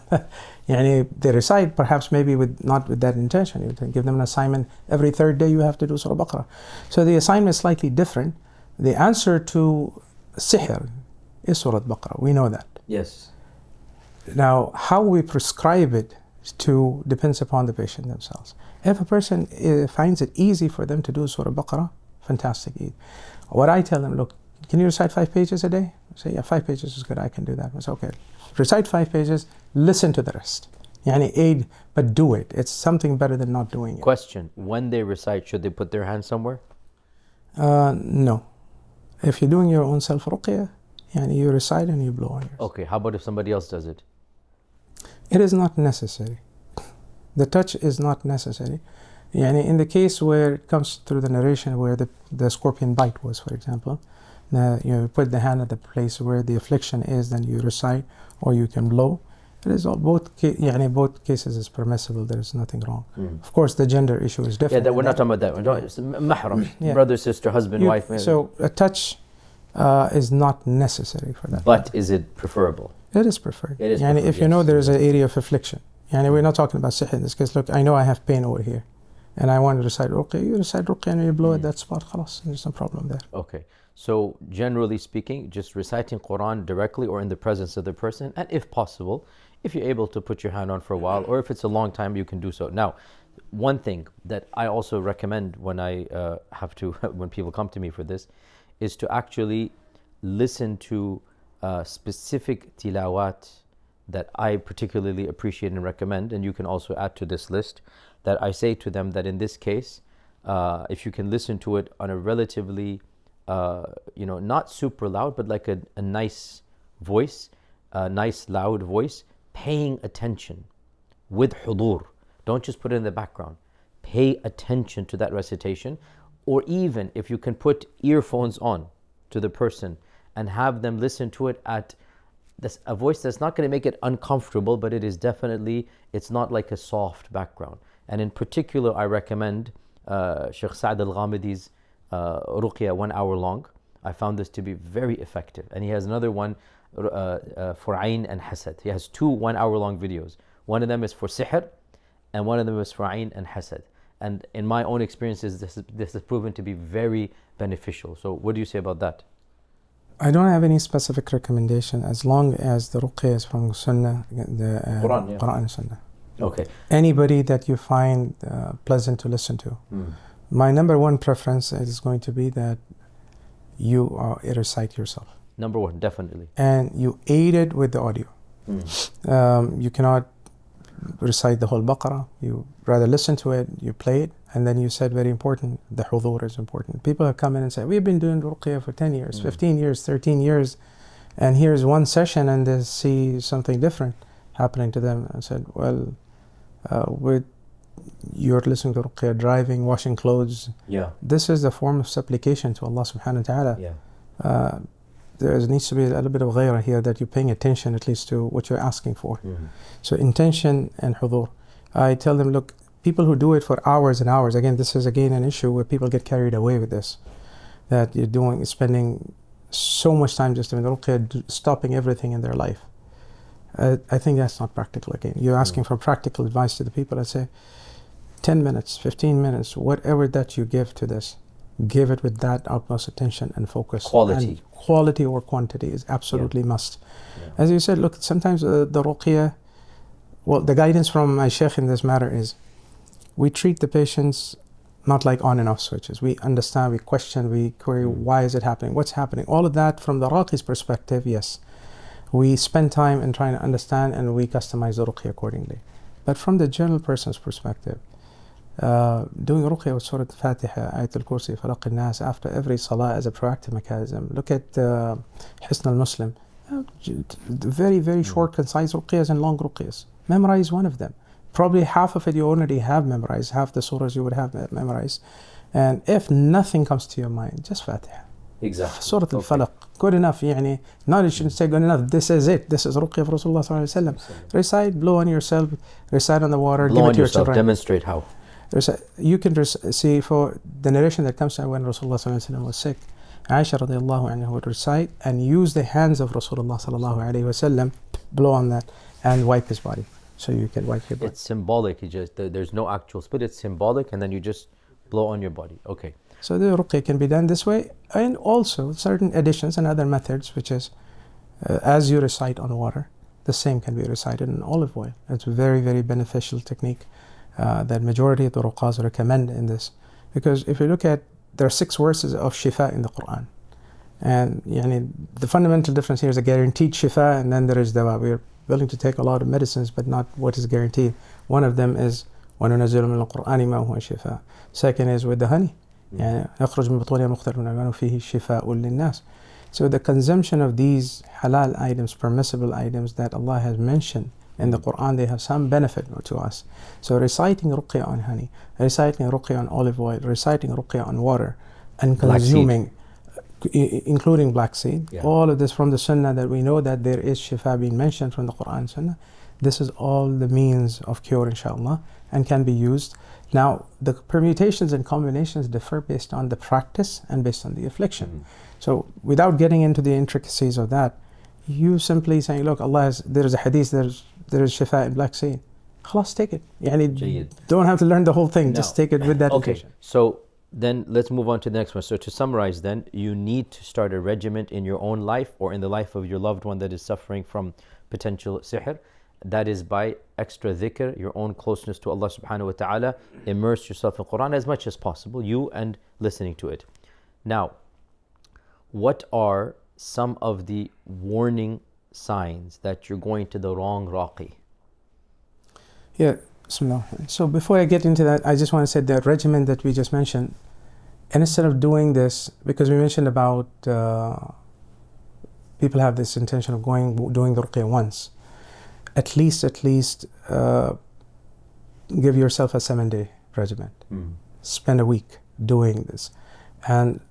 they recite, perhaps maybe not with that intention. You give them an assignment, every third day you have to do Surah Baqarah. So the assignment is slightly different. The answer to Sihr is Surah Baqarah. We know that. Yes. Now, how we prescribe it depends upon the patient themselves. If a person finds it easy for them to do Surah Baqarah, fantastic. What I tell them, look, can you recite 5 pages a day? I say, yeah, 5 pages is good, I can do that. I say, okay, recite 5 pages, listen to the rest. Aid, but do it. It's something better than not doing it. Question, when they recite, should they put their hand somewhere? No. If you're doing your own self-ruqya, you recite and you blow on yours. Okay, how about if somebody else does it? It is not necessary. The touch is not necessary. In the case where it comes through the narration where the scorpion bite was, for example, you put the hand at the place where the affliction is, then you recite, or you can blow. It is both cases is permissible. There is nothing wrong. Of course, the gender issue is different. Yeah, we're not talking about that. It's mahram, brother, sister, husband, wife. So a touch is not necessary for that. But is it preferable? It is preferred. It is if you know there is an area of affliction. We're not talking about sihr in this case. Look, I know I have pain over here, and I want to recite ruqya. You recite ruqya and you blow at that spot. Khalas, there's no problem there. Okay. So generally speaking, just reciting Quran directly or in the presence of the person, and if possible, if you're able to put your hand on for a while, or if it's a long time, you can do so. Now, one thing that I also recommend when I when people come to me for this, is to actually listen to specific tilawat that I particularly appreciate and recommend, and you can also add to this list, that I say to them that in this case, if you can listen to it on a relatively not super loud, but like a nice voice, a nice loud voice, paying attention with hudur. Don't just put it in the background. Pay attention to that recitation, or even if you can put earphones on to the person and have them listen to it at a voice that's not going to make it uncomfortable, but it is definitely, it's not like a soft background. And in particular, I recommend Shaykh Sa'd al-Ghamdi's Ruqya, 1 hour long. I found this to be very effective. And he has another one for Ayn and Hasad. He has 2 1 hour long videos. One of them is for Sihr, and one of them is for Ayn and Hasad. And in my own experiences, this has proven to be very beneficial. So what do you say about that? I don't have any specific recommendation as long as the ruqya is from Sunnah, the Quran and Sunnah. Okay. Anybody that you find pleasant to listen to. My number one preference is going to be that you recite yourself. Number one, definitely. And you aid it with the audio. You cannot recite the whole Baqarah, you rather listen to it, you play it, and then you said very important, the hudur is important. People have come in and said, we've been doing Ruqya for 10 years, 15 years, 13 years, and here's one session and they see something different happening to them. I said, well, you're listening to Ruqya, driving, washing clothes. Yeah. This is the form of supplication to Allah subhanahu wa ta'ala. Yeah. There needs to be a little bit of ghairah here, that you're paying attention at least to what you're asking for. So intention and hudur. I tell them, look, people who do it for hours and hours, again, this is again an issue where people get carried away with this, that you're spending so much time just doing ruqya, stopping everything in their life. I think that's not practical. Again, you're asking for practical advice to the people. I say 10 minutes, 15 minutes, whatever that you give to this, give it with that utmost attention and focus. Quality. And quality or quantity is absolutely must. Yeah. As you said, look, sometimes the ruqya, well, the guidance from my shaykh in this matter is, we treat the patients not like on and off switches. We understand, we question, we query, why is it happening, what's happening. All of that from the Raqi's perspective, yes. We spend time in trying to understand and we customize the ruqya accordingly. But from the general person's perspective, doing ruqya with Surah Al-Fatiha, Ayat Al-Kursi, Falaq Al-Nas after every salah as a proactive mechanism. Look at Hisn al-Muslim. Very, very short, concise ruqyas and long ruqyas. Memorize one of them. Probably half of it you already have memorized, half the surahs you would have memorized. And if nothing comes to your mind, just Fatiha. Exactly. Surah Al-Falaq. Good enough. يعني, knowledge shouldn't say good enough. This is it. This is ruqya of Rasulullah sallallahu alaihi wasallam. Recite, blow on yourself, recite on the water, Blow give it on to your yourself, children. demonstrate how. You can see for the narration that comes out when Rasulullah sallallahu alaihi wasallam was sick, Aisha radiallahu anha would recite and use the hands of Rasulullah sallallahu alaihi wasallam, blow on that and wipe his body. So you can wipe your body. It's symbolic. There's no actual spit. It's symbolic, and then you just blow on your body. Okay. So the ruqya can be done this way, and also certain additions and other methods, which is as you recite on water, the same can be recited in olive oil. It's a very, very beneficial technique that majority of the ruqas recommend in this. Because if you look at, there are 6 verses of shifa in the Quran. And the fundamental difference here is a guaranteed shifa, and then there is dawa. We're willing to take a lot of medicines, but not what is guaranteed. One of them is وَنُنَزِّلُ مِنَ الْقُرْآنِ مَا هُوَ شِفَاءٌ. Second is with the honey. يخرج من بطونها مختلف ألوانه فيه شفاء للناس. So the consumption of these halal items, permissible items that Allah has mentioned in the Quran, they have some benefit to us. So reciting ruqya on honey, reciting ruqya on olive oil, reciting ruqya on water, and consuming, including black seed, all of this from the Sunnah, that we know that there is shifa being mentioned from the Quran Sunnah. This is all the means of cure, InShaAllah, and can be used. Now, the permutations and combinations differ based on the practice and based on the affliction. So, without getting into the intricacies of that, you simply saying, look, there is a hadith, there is shifa in black seed. Khalas, take it. Don't have to learn the whole thing, just take it with that intention. So, then let's move on to the next one. So to summarize then, you need to start a regimen in your own life or in the life of your loved one that is suffering from potential sihr. That is by extra dhikr, your own closeness to Allah subhanahu wa ta'ala. Immerse yourself in Quran as much as possible, you and listening to it. Now, what are some of the warning signs that you're going to the wrong Raqi? Yeah, Bismillah. So before I get into that, I just want to say the regimen that we just mentioned, and instead of doing this, because we mentioned about people have this intention of doing the ruqya once, at least give yourself a 7-day regimen. Spend a week doing this. And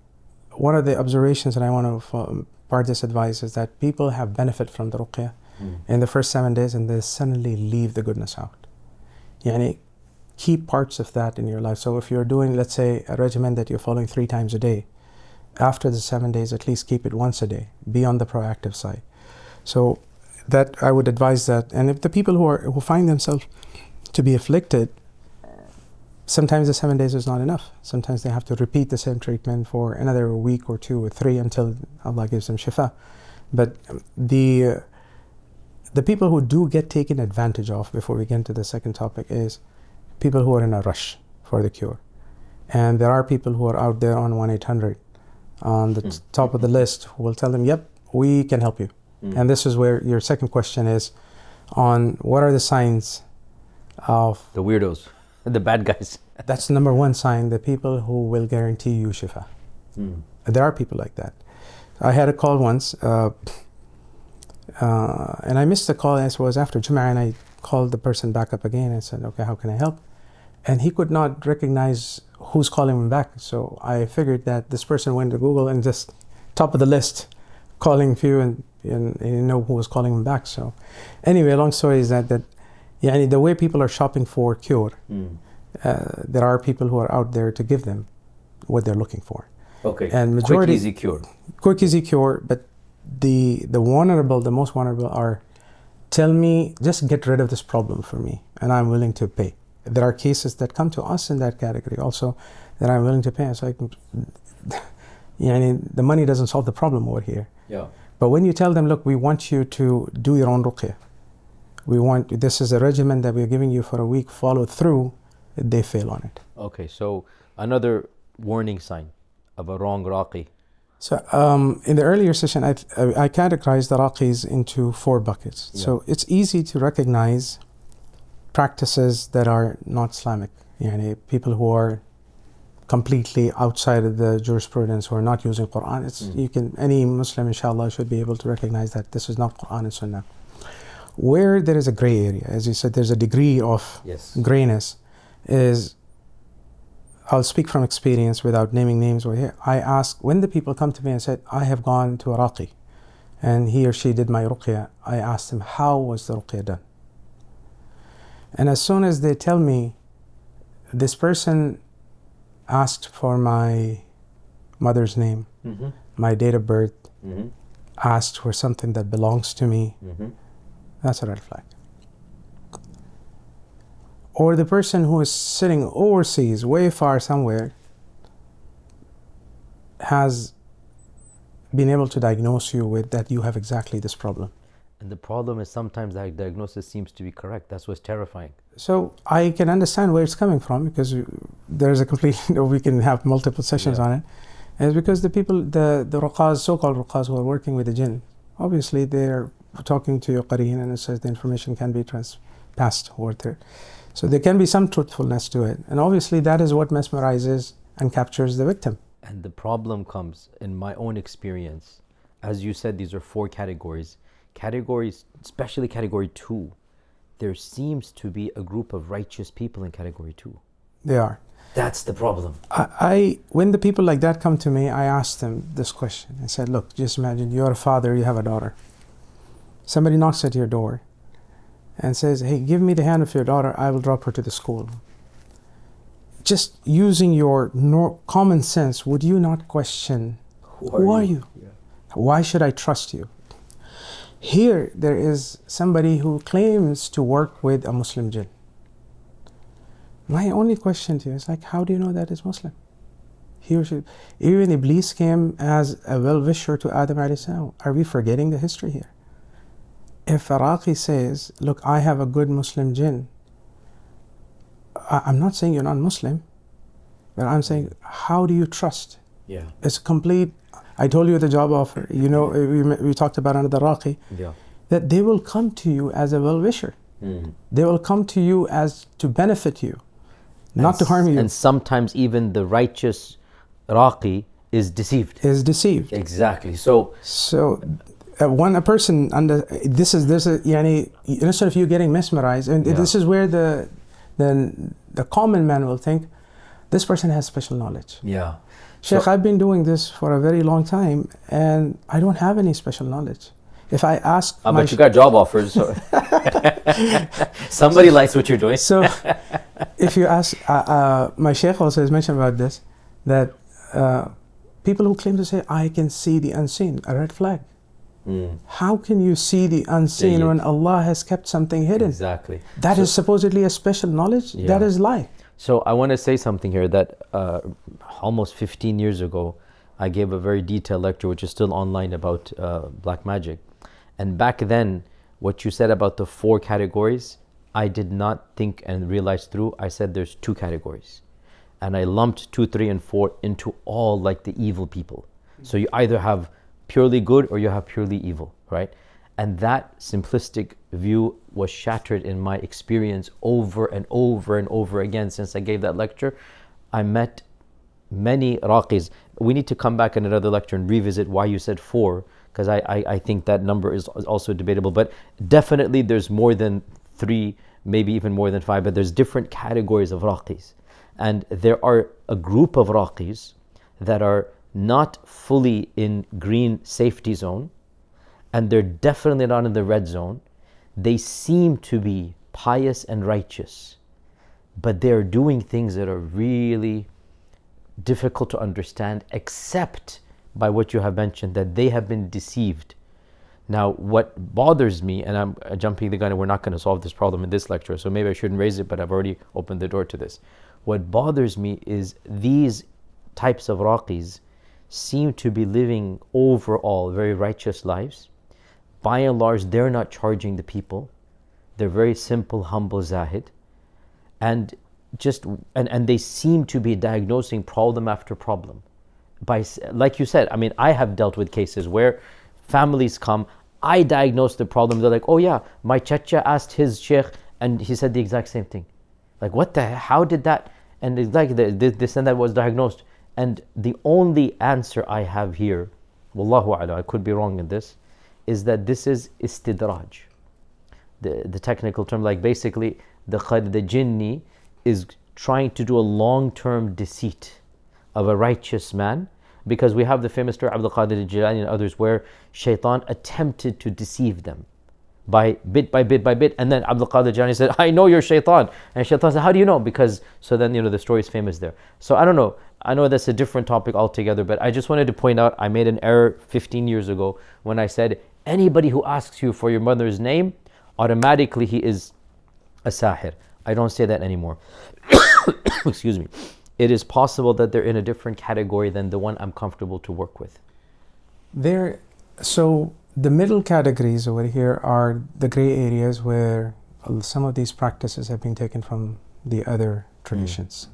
one of the observations that I want to impart this advice is that people have benefit from the ruqya in the first 7 days, and they suddenly leave the goodness out. Keep parts of that in your life. So if you're doing, let's say, a regimen that you're following 3 times a day, after the 7 days, at least keep it once a day. Be on the proactive side. So that I would advise that. And if the people who find themselves to be afflicted, sometimes the 7 days is not enough. Sometimes they have to repeat the same treatment for another week or 2 or 3 until Allah gives them shifa. But the people who do get taken advantage of, before we get into the second topic, is people who are in a rush for the cure. And there are people who are out there on 1-800 on the top of the list who will tell them, yep, we can help you. And this is where your second question is on what are the signs of The weirdos, the bad guys. that's the number one sign, the people who will guarantee you shifa. There are people like that. I had a call once, and I missed the call as it was after Jum'ah, and I called the person back up again and said, okay, how can I help? And he could not recognize who's calling him back. So I figured that this person went to Google and just top of the list, calling few, and he didn't know who was calling him back. So anyway, long story is that yeah, the way people are shopping for cure, there are people who are out there to give them what they're looking for. Okay. And majority, quick, easy cure. Quick, easy cure. But the vulnerable, the most vulnerable are, tell me, just get rid of this problem for me, and I'm willing to pay. There are cases that come to us in that category also that I'm willing to pay. It's like, the money doesn't solve the problem over here. Yeah. But when you tell them, look, we want you to do your own ruqya. This is a regimen that we're giving you for a week, follow through, they fail on it. Okay, so another warning sign of a wrong Raqi. So in the earlier session, I categorized the Raqis into 4 buckets. Yeah. So it's easy to recognize practices that are not Islamic. People who are completely outside of the jurisprudence, who are not using Quran. Any Muslim, InShaAllah, should be able to recognize that this is not Quran and Sunnah. Where there is a gray area, as you said, there's a degree of grayness, is, I'll speak from experience without naming names over here. I ask, when the people come to me and said, I have gone to a Raqi and he or she did my Ruqya, I asked them, how was the Ruqya done? And as soon as they tell me, this person asked for my mother's name, my date of birth, asked for something that belongs to me, that's a red flag. Or the person who is sitting overseas, way far somewhere, has been able to diagnose you with that you have exactly this problem. And the problem is sometimes that diagnosis seems to be correct. That's what's terrifying. So I can understand where it's coming from, because there's a complete, we can have multiple sessions on it. And it's because the people, the ruqas, so-called ruqas who are working with the Jinn, obviously they're talking to your qareen, and it says the information can be passed over there. So there can be some truthfulness to it. And obviously that is what mesmerizes and captures the victim. And the problem comes, in my own experience, as you said, these are 4 categories. Categories, especially category 2, there seems to be a group of righteous people in category 2. They are. That's the problem. When the people like that come to me, I ask them this question. I said, look, just imagine you're a father, you have a daughter. Somebody knocks at your door and says, hey, give me the hand of your daughter, I will drop her to the school. Just using your common sense, would you not question, who are you? Yeah. Why should I trust you? Here, there is somebody who claims to work with a Muslim jinn. My only question to you is like, how do you know that is Muslim? He or she, even Iblis came as a well-wisher to Adam alayhi salam. Are we forgetting the history here? If a Raqi says, look, I have a good Muslim jinn, I'm not saying you're not Muslim, but I'm saying, how do you trust? Yeah. It's complete. I told you the job offer, we talked about another Raqi, that they will come to you as a well-wisher. They will come to you as to benefit you, not to harm you. And sometimes even the righteous Raqi is deceived. Exactly. So when a person under instead of you getting mesmerized, and this is where the common man will think, this person has special knowledge. Yeah. Shaykh, I've been doing this for a very long time and I don't have any special knowledge. If I ask but you got job offers. So somebody likes what you're doing. So if you ask, my Shaykh also has mentioned about this, that people who claim to say, I can see the unseen, a red flag. How can you see the unseen when Allah has kept something hidden? Exactly. That is supposedly a special knowledge. That is lie. So I want to say something here that almost 15 years ago, I gave a very detailed lecture, which is still online, about black magic. And back then, what you said about the 4 categories, I did not think and realize through. I said there's 2 categories. And I lumped 2, 3, and 4 into all like the evil people. So you either have purely good or you have purely evil, right? And that simplistic view was shattered in my experience over and over and over again since I gave that lecture. I met many Raqis. We need to come back in another lecture and revisit why you said 4, because I think that number is also debatable. But definitely there's more than 3, maybe even more than 5, but there's different categories of Raqis. And there are a group of Raqis that are not fully in green safety zone, and they're definitely not in the red zone. They seem to be pious and righteous, but they're doing things that are really difficult to understand, except by what you have mentioned, that they have been deceived. Now, what bothers me, and I'm jumping the gun, and we're not going to solve this problem in this lecture, so maybe I shouldn't raise it, but I've already opened the door to this. What bothers me is these types of Raqis seem to be living overall very righteous lives. By and large, they're not charging the people. They're very simple, humble Zahid. And they seem to be diagnosing problem after problem. Like you said, I mean, I have dealt with cases where families come, I diagnose the problem, they're like, oh yeah, my chacha asked his sheikh and he said the exact same thing. Like, what the hell, how did that? And it's like this and that was diagnosed. And the only answer I have here, wallahu a'lam, I could be wrong in this, is that this is istidraj. The technical term, like basically the jinni is trying to do a long-term deceit of a righteous man, because we have the famous story of Abdul Qadir al-Jilani and others where shaitan attempted to deceive them by bit, and then Abdul Qadir al-Jilani said, I know you're shaitan. And shaitan said, how do you know? Because, so then, the story is famous there. So I don't know, I know that's a different topic altogether, but I just wanted to point out, I made an error 15 years ago when I said, anybody who asks you for your mother's name, automatically he is a Sahir. I don't say that anymore. Excuse me. It is possible that they're in a different category than the one I'm comfortable to work with. So the middle categories over here are the gray areas where some of these practices have been taken from the other traditions.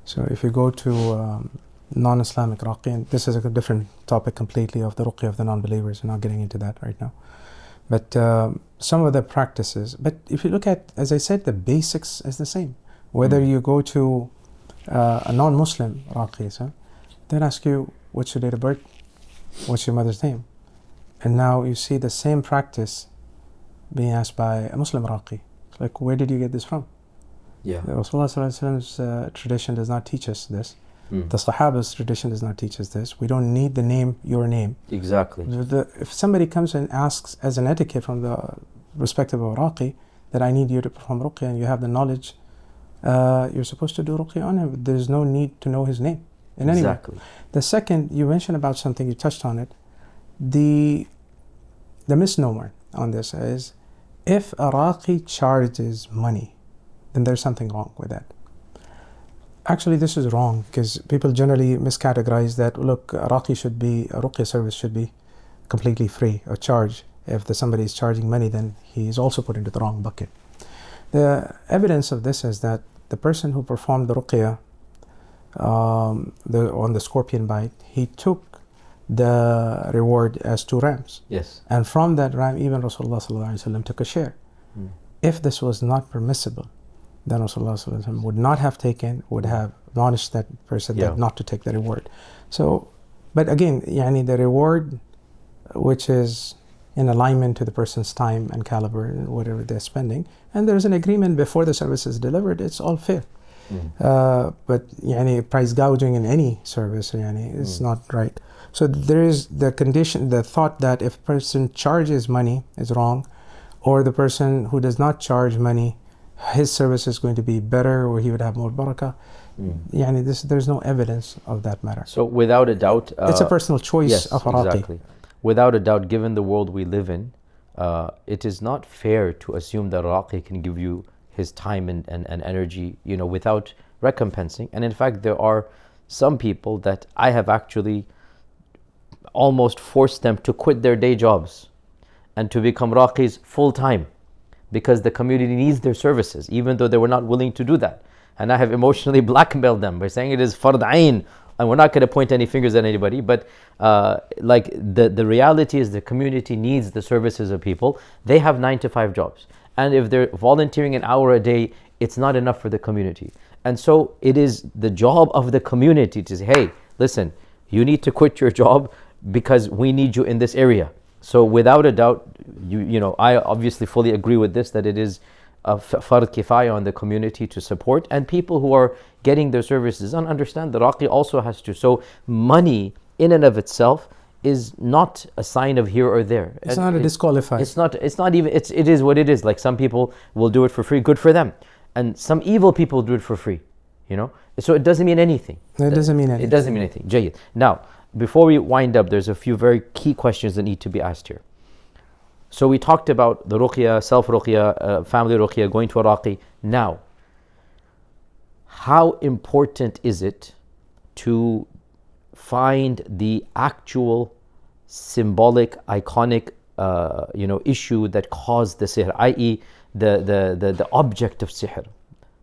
So if you go to non-Islamic Raqi, and this is a different topic completely of the Ruqya of the non-believers, we're not getting into that right now. But some of the practices, but if you look at, as I said, the basics is the same. Whether you go to a non-Muslim Raqi, they'll ask you, what's your date of birth? What's your mother's name? And now you see the same practice being asked by a Muslim Raqi. It's like, where did you get this from? Yeah. The Rasulullah's tradition does not teach us this. The Sahaba's tradition does not teach us this. We don't need the name, your name. Exactly. If somebody comes and asks as an etiquette from the respective of Raqi that I need you to perform Ruqya and you have the knowledge, you're supposed to do Ruqya on him. There's no need to know his name in any way. Exactly. The second, you mentioned about something, you touched on it. The misnomer on this is, if a Raqi charges money, then there's something wrong with that. Actually, this is wrong, because people generally miscategorize that, look, a Ruqya service should be completely free or charged. If somebody is charging money, then he is also put into the wrong bucket. The evidence of this is that the person who performed the Ruqya on the scorpion bite, he took the reward as 2 rams. Yes. And from that ram, even Rasulullah ﷺ took a share. If this was not permissible, then Rasulullah ﷺ would have admonished that person that not to take the reward. So, but again, the reward which is in alignment to the person's time and caliber, whatever they're spending, and there's an agreement before the service is delivered, it's all fair. But price gouging in any service is not right. So there is the condition, the thought that if a person charges money is wrong, or the person who does not charge money, his service is going to be better, or he would have more barakah. There's no evidence of that matter. So without a doubt, it's a personal choice of a Raqi. Exactly. Without a doubt, given the world we live in, it is not fair to assume that Raqi can give you his time and energy, without recompensing. And in fact, there are some people that I have actually almost forced them to quit their day jobs and to become Raqis full time, because the community needs their services, even though they were not willing to do that. And I have emotionally blackmailed them by saying it is fard ayn and we're not going to point any fingers at anybody, but like the reality is the community needs the services of people. They have 9 to 5 jobs, and if they're volunteering an hour a day, it's not enough for the community. And so it is the job of the community to say, hey, listen, you need to quit your job because we need you in this area. So without a doubt, you know, I obviously fully agree with this, that it is a fard kifaya on the community to support, and people who are getting their services and understand the Raqi also has to. So money in and of itself is not a sign of here or there. It's not a disqualifier. It's not even, it is what it is. Like some people will do it for free, good for them. And some evil people do it for free, you know. So it doesn't mean anything. It doesn't mean anything. It doesn't mean anything. Jayyid. Now, before we wind up, there's a few very key questions that need to be asked here. So we talked about the Ruqya, self-Ruqya, family Ruqya, going to a Raqi. Now, how important is it to find the actual symbolic, iconic, issue that caused the sihr, i.e., the object of sihr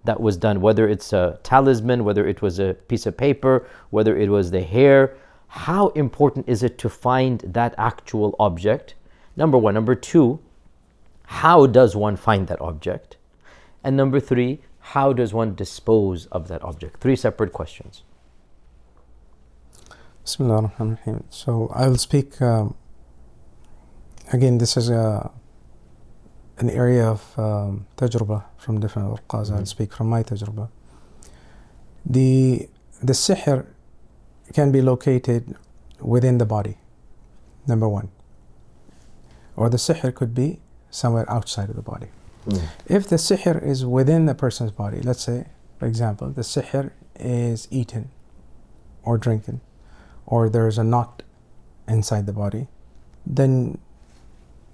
that was done, whether it's a talisman, whether it was a piece of paper, whether it was the hair. How important is it to find that actual object? Number one. Number two, how does one find that object? And number three, how does one dispose of that object? 3 separate questions. Bismillah ar-Rahman ar-Rahim. So I'll speak, again, this is an area of tajruba from different urqas. I'll speak from my tajruba. The sihr can be located within the body, number one. Or the sihr could be somewhere outside of the body. If the sihr is within the person's body, let's say, for example, the sihr is eaten or drinking, or there's a knot inside the body, then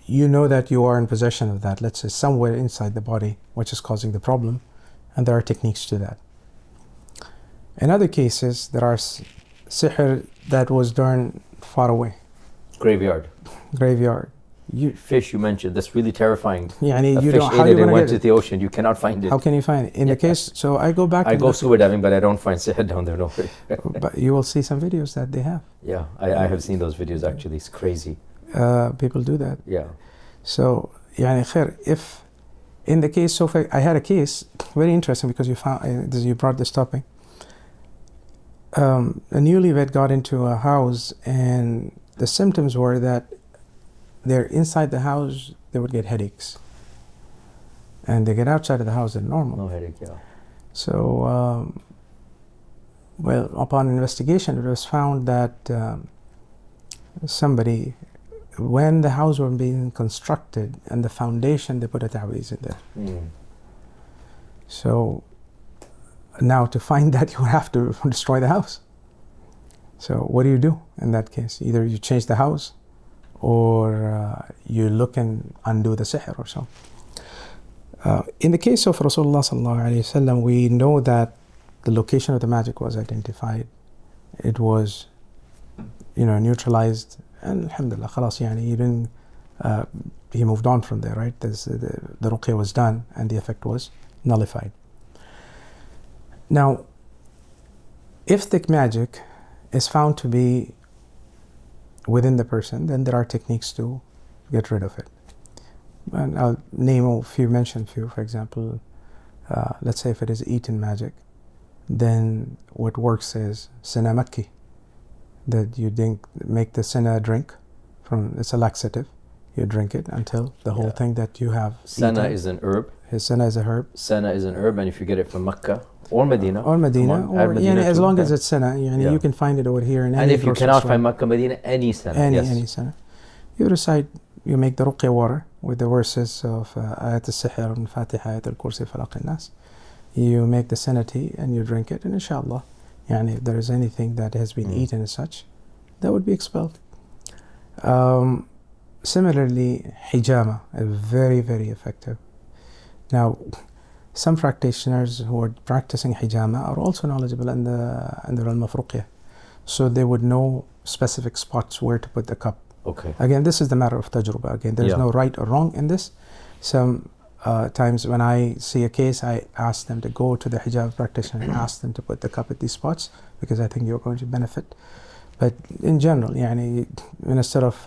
you know that you are in possession of that, let's say somewhere inside the body, which is causing the problem, and there are techniques to that. In other cases, there are sihr that was done far away. Graveyard. Fish you mentioned, that's really terrifying. Yeah, a fish ate it and went to the ocean, you cannot find it. How can you find it? In the case, so I go back. I go scuba diving, but I don't find sihr down there, no. But you will see some videos that they have. Yeah, I have seen those videos actually, it's crazy. People do that. Yeah. So, if in the case, so I had a case, very interesting because you brought this topic. A newlywed got into a house and the symptoms were that they're inside the house, they would get headaches. And they get outside of the house, they're normal. No headache, yeah. So, upon investigation, it was found that somebody, when the house was being constructed and the foundation, they put a ta'weez in there. So, now to find that, you have to destroy the house. So what do you do in that case? Either you change the house or you look and undo the sihr or so. In the case of Rasulullah sallallahu alaihi wasallam, we know that the location of the magic was identified. It was, neutralized, and alhamdulillah, khalas, he moved on from there, right? The ruqya was done and the effect was nullified. Now, if the magic is found to be within the person, then there are techniques to get rid of it. And I'll name a few, mention a few. For example, let's say if it is eaten magic, then what works is sina makki, that you make the sina drink, it's a laxative. You drink it until the whole thing that you have Sana eaten. is an herb. Sana is a herb. Sana is an herb, and if you get it from Mecca or Medina, or Medina as long as it's sana, you can find it over here in any. And if you cannot find Mecca, Medina, any sana. Any sana. You recite, you make the ruqya water with the verses of Ayat al-Sihr and Fatiha, Ayat al-Kursi, Falaq al-Nas. You make the sana tea and you drink it, and InShaAllah, if there is anything that has been eaten as such, that would be expelled. Similarly, hijama is very, very effective. Now, some practitioners who are practicing hijama are also knowledgeable in the realm of ruqya, so they would know specific spots where to put the cup. Okay. Again, this is the matter of tajruba. Again, there is no right or wrong in this. Some times when I see a case, I ask them to go to the hijab practitioner and ask them to put the cup at these spots because I think you're going to benefit. But in general, يعني, instead of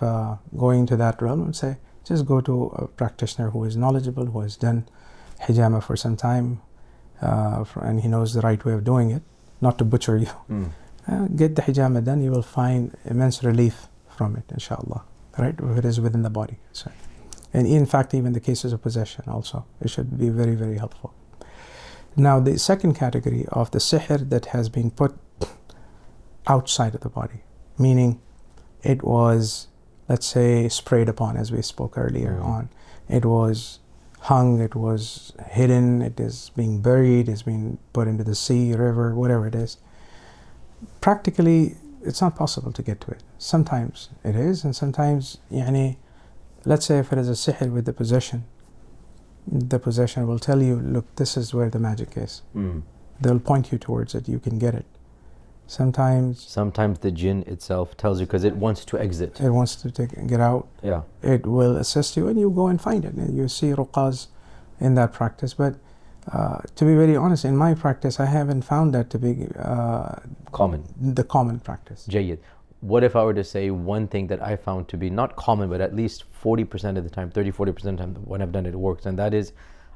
going to that realm, I'd say just go to a practitioner who is knowledgeable, who has done hijama for some time, and he knows the right way of doing it, not to butcher you. Get the hijama done, you will find immense relief from it, InShaAllah, right? If it is within the body. So, and in fact, even the cases of possession also, it should be very, very helpful. Now, the second category of the sihr that has been put outside of the body, meaning it was, let's say, sprayed upon, as we spoke earlier on. It was hung, it was hidden, it is being buried, it's being put into the sea, river, whatever it is. Practically, it's not possible to get to it. Sometimes it is, and sometimes, يعني, let's say if it is a sihr with the possession will tell you, look, this is where the magic is. They'll point you towards it, you can get it. Sometimes the jinn itself tells you because it wants to exit. It wants to get out. Yeah. It will assist you and you go and find it. You see ruqas in that practice. But to be very honest, in my practice, I haven't found that to be common. The common practice. Jayyid. What if I were to say one thing that I found to be not common, but at least 40% of the time, 30-40% of the time when I've done it, it works. And that is,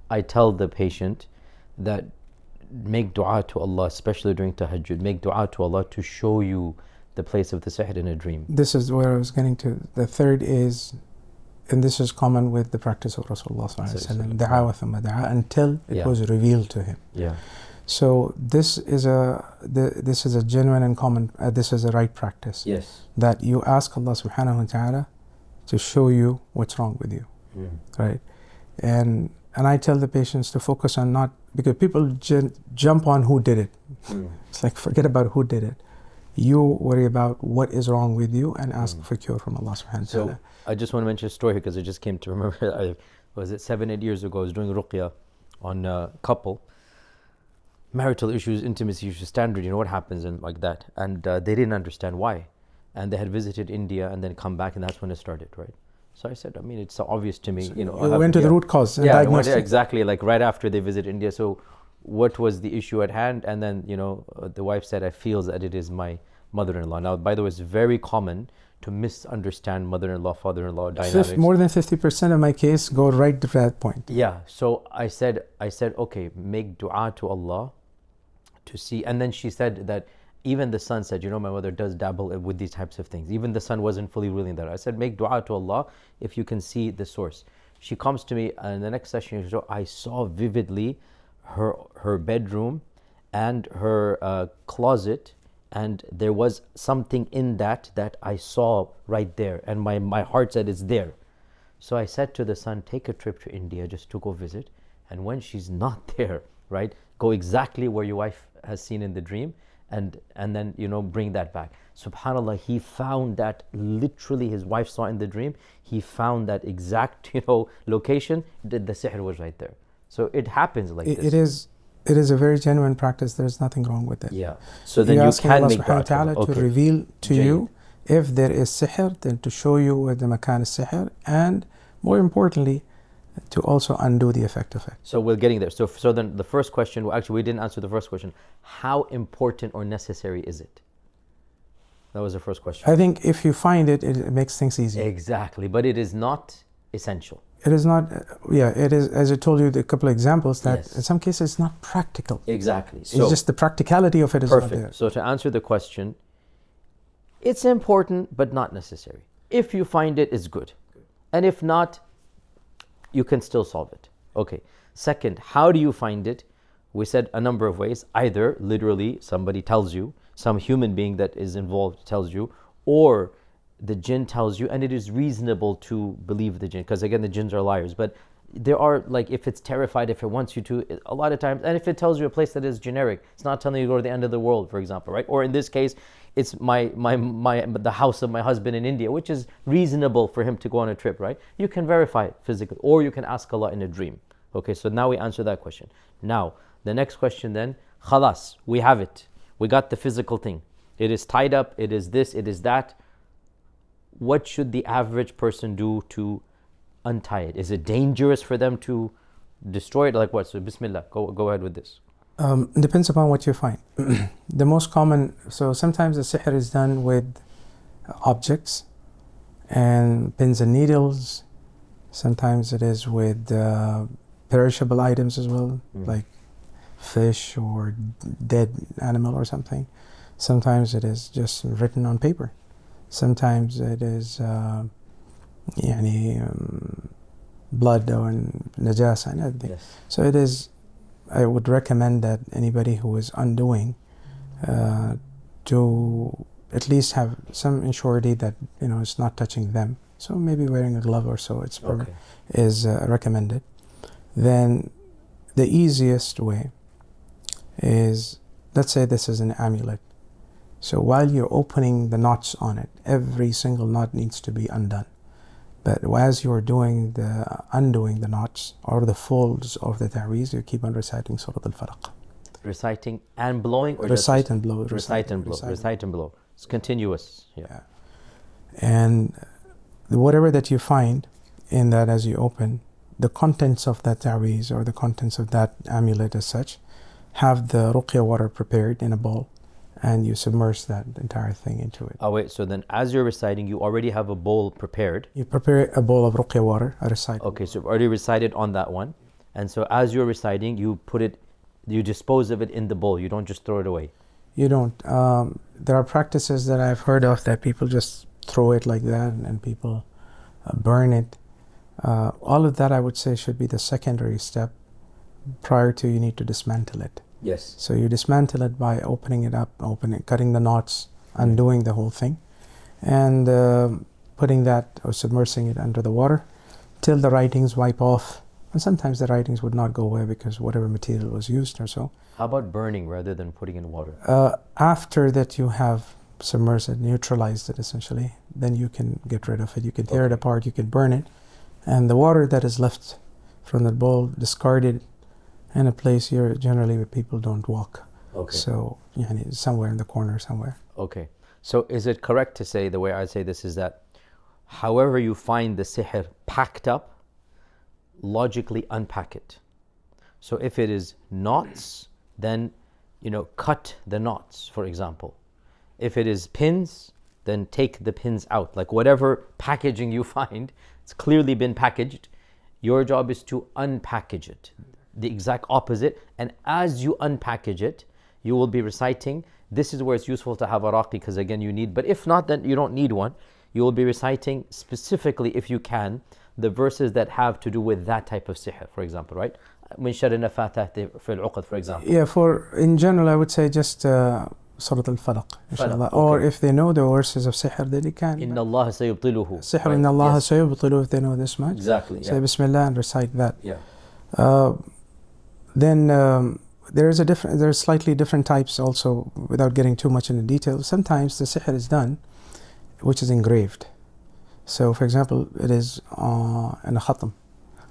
I tell the patient that make dua to Allah, especially during tahajjud. Make dua to Allah to show you the place of the sihr in a dream. This is where I was getting to. The third is, and this is common with the practice of Rasulullah dua wa thumma dua, until it was revealed to him. Yeah. So this is a genuine and common. This is a right practice. Yes. That you ask Allah subhanahu wa taala to show you what's wrong with you, right? And I tell the patients to focus on not, because people jump on who did it. It's like, forget about who did it. You worry about what is wrong with you and ask for cure from Allah subhanahu wa ta'ala. So I just want to mention a story here because I just came to remember. Was it 7-8 years ago? I was doing Ruqya on a couple. Marital issues, intimacy issues, standard, you know what happens and like that. And they didn't understand why. And they had visited India and then come back, and that's when it started, right? So I said, I mean, it's so obvious to me, so you know. You went to the root cause and diagnosed. Exactly, like right after they visit India. So what was the issue at hand? And then, you know, the wife said, I feel that it is my mother-in-law. Now, by the way, it's very common to misunderstand mother-in-law, father-in-law dynamics. More than 50% of my case go right to that point. Yeah, so I said, okay, make dua to Allah to see. And then she said that even the son said, you know, my mother does dabble with these types of things. Even the son wasn't fully ruling that. I said, make dua to Allah if you can see the source. She comes to me, and the next session, I saw vividly her bedroom and her closet, and there was something in that I saw right there, and my heart said it's there. So I said to the son, take a trip to India just to go visit, and when she's not there, right, go exactly where your wife has seen in the dream, and then, you know, bring that back. SubhanAllah, he found that literally his wife saw in the dream. He found that exact, you know, location. The sihr was right there. So it happens like this. It is a very genuine practice. There's nothing wrong with it. Yeah. So then you can make Allah subhanahu wa ta'ala to reveal to you if there is sihr, then to show you where the makan is sihr, and more importantly, to also undo the effect of it. So we're getting there. So then the first question, well, actually we didn't answer the first question. How important or necessary is it? That was the first question. I think if you find it, it makes things easier. Exactly, but it is not essential. It is not, it is, as I told you, a couple of examples that in some cases it's not practical. Exactly. So it's just the practicality of it is not there. So to answer the question, it's important but not necessary. If you find it, it's good. And if not, you can still solve it. Okay. Second, how do you find it? We said a number of ways. Either literally somebody tells you, some human being that is involved tells you, or the jinn tells you, and it is reasonable to believe the jinn, because again, the jinns are liars. But there are, like, if it's terrified, if it wants you to, a lot of times, and if it tells you a place that is generic, it's not telling you to go to the end of the world, for example, right? Or in this case, it's the house of my husband in India, which is reasonable for him to go on a trip, right? You can verify it physically, or you can ask Allah in a dream. Okay, so now we answer that question. Now, the next question then, khalas, we have it. We got the physical thing. It is tied up, it is this, it is that. What should the average person do to untie it? Is it dangerous for them to destroy it? Like what? So Bismillah, go ahead with this. Depends upon what you find. The most common, so sometimes the sihr is done with objects and pins and needles. Sometimes it is with perishable items as well, like fish or dead animal or something. Sometimes it is just written on paper. Sometimes it is blood or najasa and everything. Yes. So it is, I would recommend that anybody who is undoing to at least have some surety that it's not touching them. So maybe wearing a glove or so is recommended. Then the easiest way is, let's say this is an amulet. So while you're opening the knots on it, every single knot needs to be undone. But as you're undoing the knots or the folds of the ta'weez, you keep on reciting Surah Al-Falaq. Reciting and blowing, or recite and blow. Recite and blow. Recite and blow. It's continuous. Yeah. And whatever that you find in that as you open, the contents of that ta'weez or the contents of that amulet as such, have the Ruqya water prepared in a bowl, and you submerge that entire thing into it. Oh wait, so then as you're reciting, you already have a bowl prepared. You prepare a bowl of Ruqya water, I recite. Okay, so you've already recited on that one. And so as you're reciting, you dispose of it in the bowl. You don't just throw it away. You don't. There are practices that I've heard of that people just throw it like that and people burn it. All of that, I would say, should be the secondary step. Prior to, you need to dismantle it. Yes. So you dismantle it by opening it up, cutting the knots, undoing the whole thing, and putting that or submersing it under the water till the writings wipe off. And sometimes the writings would not go away because whatever material was used or so. How about burning rather than putting in water? After that you have submersed it, neutralized it essentially, then you can get rid of it. You can tear it apart, you can burn it, and the water that is left from the bowl, discarded in a place here generally where people don't walk. Okay. So, somewhere in the corner somewhere. Okay. So is it correct to say, the way I say this is that however you find the sihr packed up, logically unpack it. So if it is knots, then cut the knots, for example. If it is pins, then take the pins out. Like whatever packaging you find, it's clearly been packaged. Your job is to unpackage it. The exact opposite. And as you unpackage it, you will be reciting. This is where it's useful to have a Raqi, because again you need, but if not, then you don't need one. You will be reciting specifically, if you can, the verses that have to do with that type of sihr, for example, right? من شر النفاثات في العقد, for example. Yeah, in general I would say just Surah Al-Falaq, InShaAllah. Or if they know the verses of sihr, then they can. إن الله سيبطله. Sihr, إن الله سيبطله, if they know this much. Exactly. Say Bismillah and recite that. Yeah. Then there's slightly different types also, without getting too much into detail. Sometimes the sihr is done, which is engraved. So for example, it is in a khatam.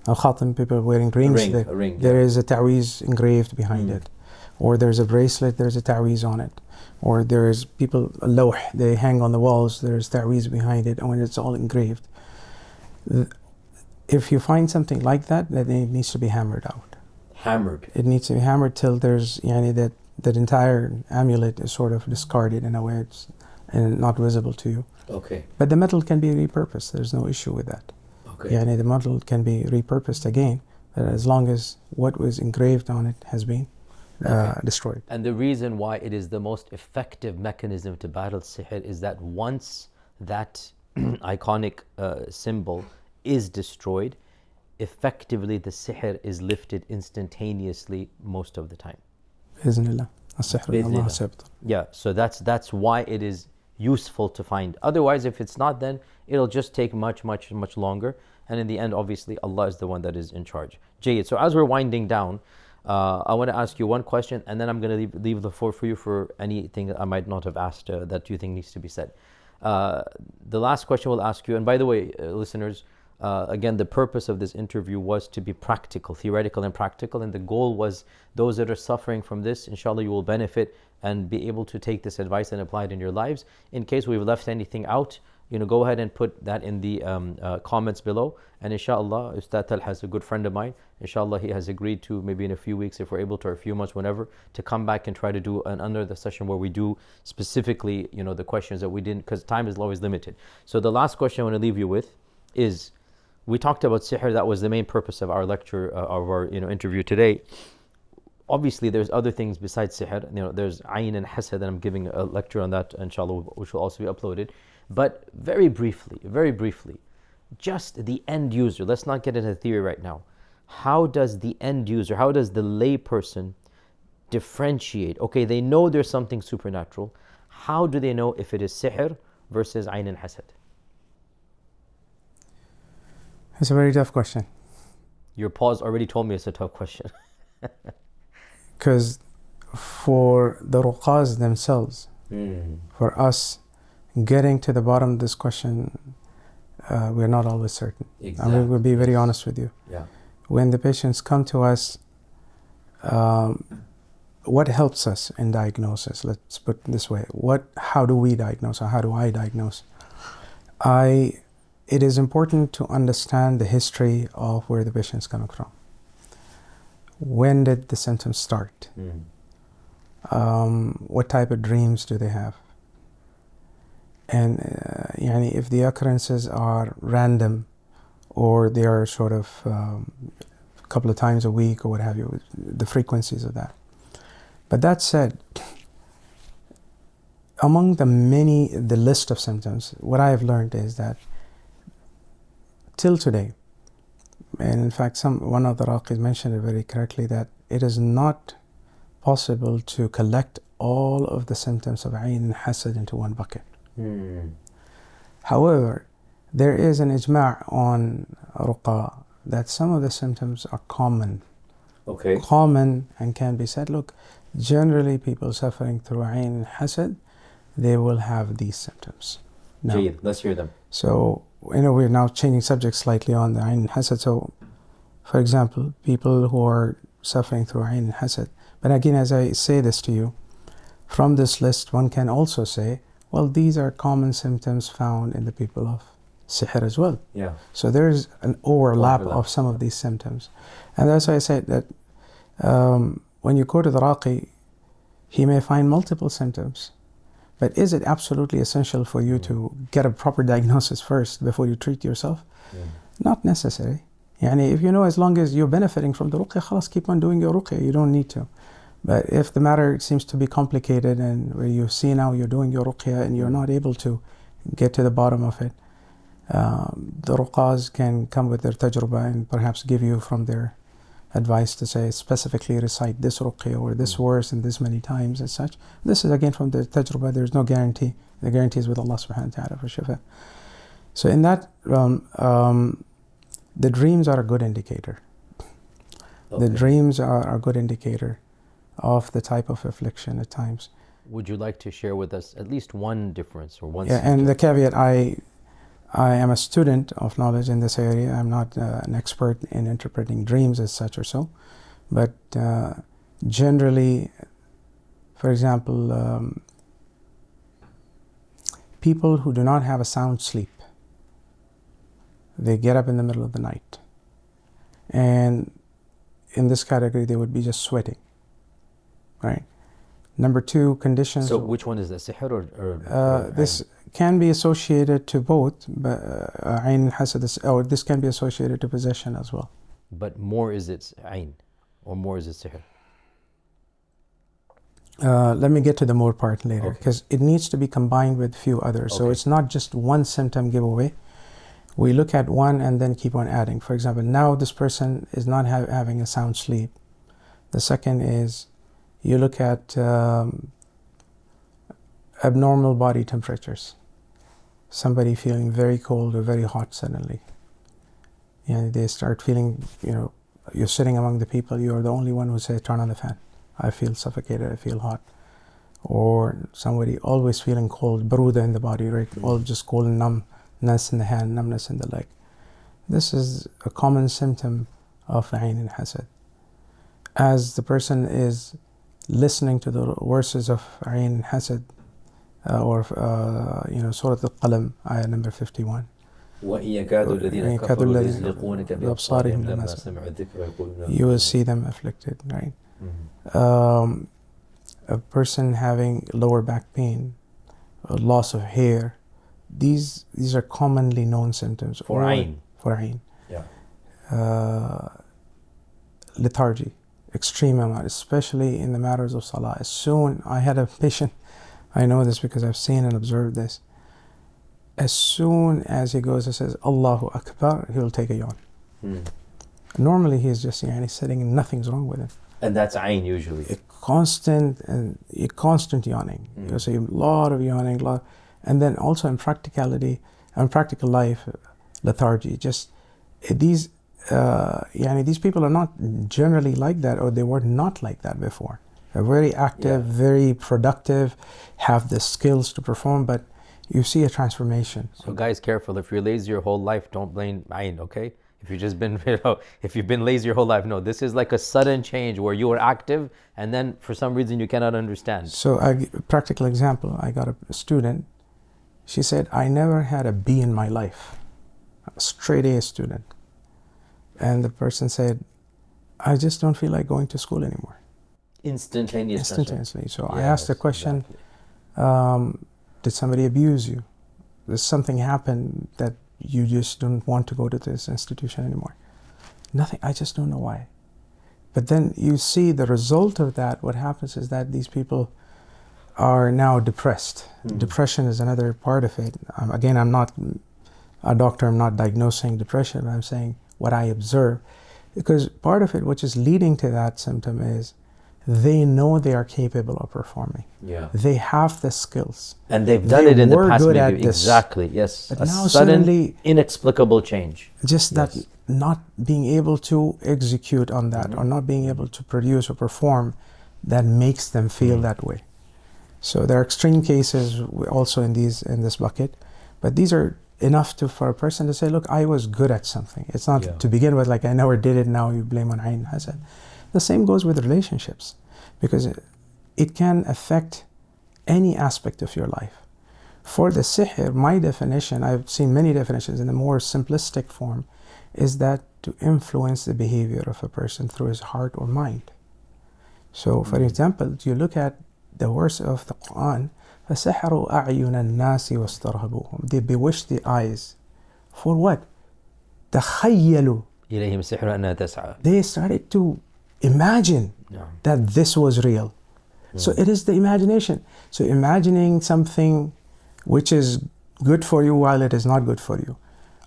A khatam, people wearing rings. A ring. There is a ta'weez engraved behind it. Or there's a bracelet, there's a ta'weez on it. Or there's people, a lawh, they hang on the walls, there's ta'weez behind it, and when it's all engraved. If you find something like that, then it needs to be hammered out. Hammered. It needs to be hammered till there's that entire amulet is sort of discarded in a way and not visible to you. Okay. But the metal can be repurposed. There's no issue with that. Okay. The metal can be repurposed again, as long as what was engraved on it has been destroyed. And the reason why it is the most effective mechanism to battle sihr is that once that iconic symbol is destroyed, effectively the sihr is lifted instantaneously most of the time. Bismillah. As-sihr in Allah sabta. Yeah, so that's why it is useful to find. Otherwise, if it's not, then it'll just take much longer, and in the end, obviously, Allah is the one that is in charge. Jayyid. So as we're winding down, I want to ask you one question, and then I'm going to leave the floor for you for anything that I might not have asked that you think needs to be said. The last question we'll ask you, and by the way, listeners, again, the purpose of this interview was to be practical, theoretical and practical, and the goal was those that are suffering from this, inshallah, you will benefit and be able to take this advice and apply it in your lives. In case we've left anything out, go ahead and put that in the comments below. And InShaAllah, Ustad Talha is a good friend of mine. InShaAllah, he has agreed to maybe in a few weeks, if we're able to, or a few months, whenever, to come back and try to do another session where we do specifically, the questions that we didn't, because time is always limited. So the last question I want to leave you with is, we talked about sihr. That was the main purpose of our lecture, of our interview today. Obviously, there's other things besides sihr. There's Ayn and Hasad, and I'm giving a lecture on that, InShaAllah, which will also be uploaded. But very briefly, just the end user. Let's not get into theory right now. How does the end user, how does the lay person differentiate? Okay, they know there's something supernatural. How do they know if it is sihr versus Ayn and Hasad? It's a very tough question. Your pause already told me it's a tough question. Because for the ruqas themselves, for us getting to the bottom of this question, we're not always certain. Exactly. I will be very honest with you. Yeah. When the patients come to us, what helps us in diagnosis? Let's put it this way. How do we diagnose, or how do I diagnose? It is important to understand the history of where the patient is coming from. When did the symptoms start? What type of dreams do they have? And if the occurrences are random, or they are sort of a couple of times a week or what have you, the frequencies of that. But that said, among the list of symptoms, what I have learned is that till today, and in fact one of the Raqis mentioned it very correctly, that it is not possible to collect all of the symptoms of Ayn and Hasad into one bucket. However, there is an ijma' on ruqa that some of the symptoms are common. Okay. Common, and can be said, look, generally people suffering through Ayn and Hasad, they will have these symptoms. Now, let's hear them. So, we're now changing subjects slightly on the Ayn and Hasad. So, for example, people who are suffering through Ayn and Hasad. But again, as I say this to you, from this list, one can also say, well, these are common symptoms found in the people of sihr as well. Yeah. So there's an overlap of some of these symptoms. And that's why I said that when you go to the Raqi, he may find multiple symptoms. But is it absolutely essential for you to get a proper diagnosis first before you treat yourself? Not necessary. If as long as you're benefiting from the Ruqya, khalas, keep on doing your Ruqya, you don't need to. But if the matter seems to be complicated, and where you see now you're doing your Ruqya and you're not able to get to the bottom of it, the Ruqas can come with their tajruba and perhaps give you from their advice to say specifically recite this Ruqya or this verse and this many times and such. This is again from the tajruba. There's no guarantee. The guarantee is with Allah subhanahu wa ta'ala for shifa. So in that realm, the dreams are a good indicator. The dreams are a good indicator of the type of affliction at times. Would you like to share with us at least one difference or one? Yeah, and the caveat, I am a student of knowledge in this area. I'm not an expert in interpreting dreams as such or so, but generally, for example, people who do not have a sound sleep, they get up in the middle of the night, and in this category they would be just sweating, right? Number two, conditions. So which one is this, sihr or this can be associated to both, but Ayn and Hasad, or this can be associated to possession as well. But more is it Ayn, or more is it sihr? Let me get to the more part later, because it needs to be combined with a few others. So it's not just one symptom giveaway. We look at one and then keep on adding. For example, now this person is not having a sound sleep. The second is, you look at abnormal body temperatures. Somebody feeling very cold or very hot suddenly. They start feeling, you're sitting among the people, you're the only one who says, turn on the fan. I feel suffocated, I feel hot. Or somebody always feeling cold, baruda in the body, right? All just cold and numbness in the hand, numbness in the leg. This is a common symptom of Ayn and Hasad. As the person is listening to the verses of Ayn and Hasad, or Surah Al-Qalam, ayah number 51. وَإِنْ يَكَادُ الَّذِينَ كَفَرُوا لَيُزْلِقُونَكَ بِأَبْصَارِهِمْ لَمَّا سَمِعُوا الذِّكْرَ وَيَقُولُونَ You will see them afflicted, right? A person having lower back pain, loss of hair, these are commonly known symptoms. For Ayn. For Ayn. Yeah. Lethargy, extreme amount, especially in the matters of salah. As soon, I had a patient, I know this because I've seen and observed this. As soon as he goes and says, Allahu Akbar, he'll take a yawn. Normally he's just sitting and nothing's wrong with him. And that's Ayn usually. A constant yawning. You'll see a lot of yawning, and then also in practicality, and practical life, lethargy. Just these people are not generally like that, or they were not like that before. They're very active, very productive, have the skills to perform, but you see a transformation. So guys, careful. If you're lazy your whole life, don't blame Ayn, okay? If you've just been, if you've been lazy your whole life, no. This is like a sudden change where you are active and then for some reason you cannot understand. So practical example, I got a student. She said, I never had a B in my life. A straight A student. And the person said, I just don't feel like going to school anymore. Instantaneously. So I asked the question, did somebody abuse you? Did something happen that you just don't want to go to this institution anymore? Nothing, I just don't know why. But then you see the result of that, what happens is that these people are now depressed. Depression is another part of it. Again, I'm not a doctor, I'm not diagnosing depression, but I'm saying what I observe. Because part of it, which is leading to that symptom, is they know they are capable of performing. Yeah. They have the skills. And they've done it in the past, good maybe. At this. Exactly, yes. But a now sudden, inexplicable change. Just that not being able to execute on that, or not being able to produce or perform, that makes them feel that way. So there are extreme cases also in this bucket, but these are enough for a person to say, look, I was good at something. It's not to begin with like I never did it, now you blame on Ayn and Hasad. The same goes with relationships, because it can affect any aspect of your life. For the sihr, my definition, I've seen many definitions in the more simplistic form, is that to influence the behavior of a person through his heart or mind. So for example, you look at the verse of the Quran, فَسَحَرُوا أَعْيُنَ النَّاسِ وَاسْتَرْهَبُوهُم. They bewitched the eyes. For what? تَخَيَّلُوا. إِلَيْهِمْ سِحْرٌ أَنَّهَا تَسْعَى. They started to imagine that this was real. So it is the imagination. So imagining something which is good for you while it is not good for you.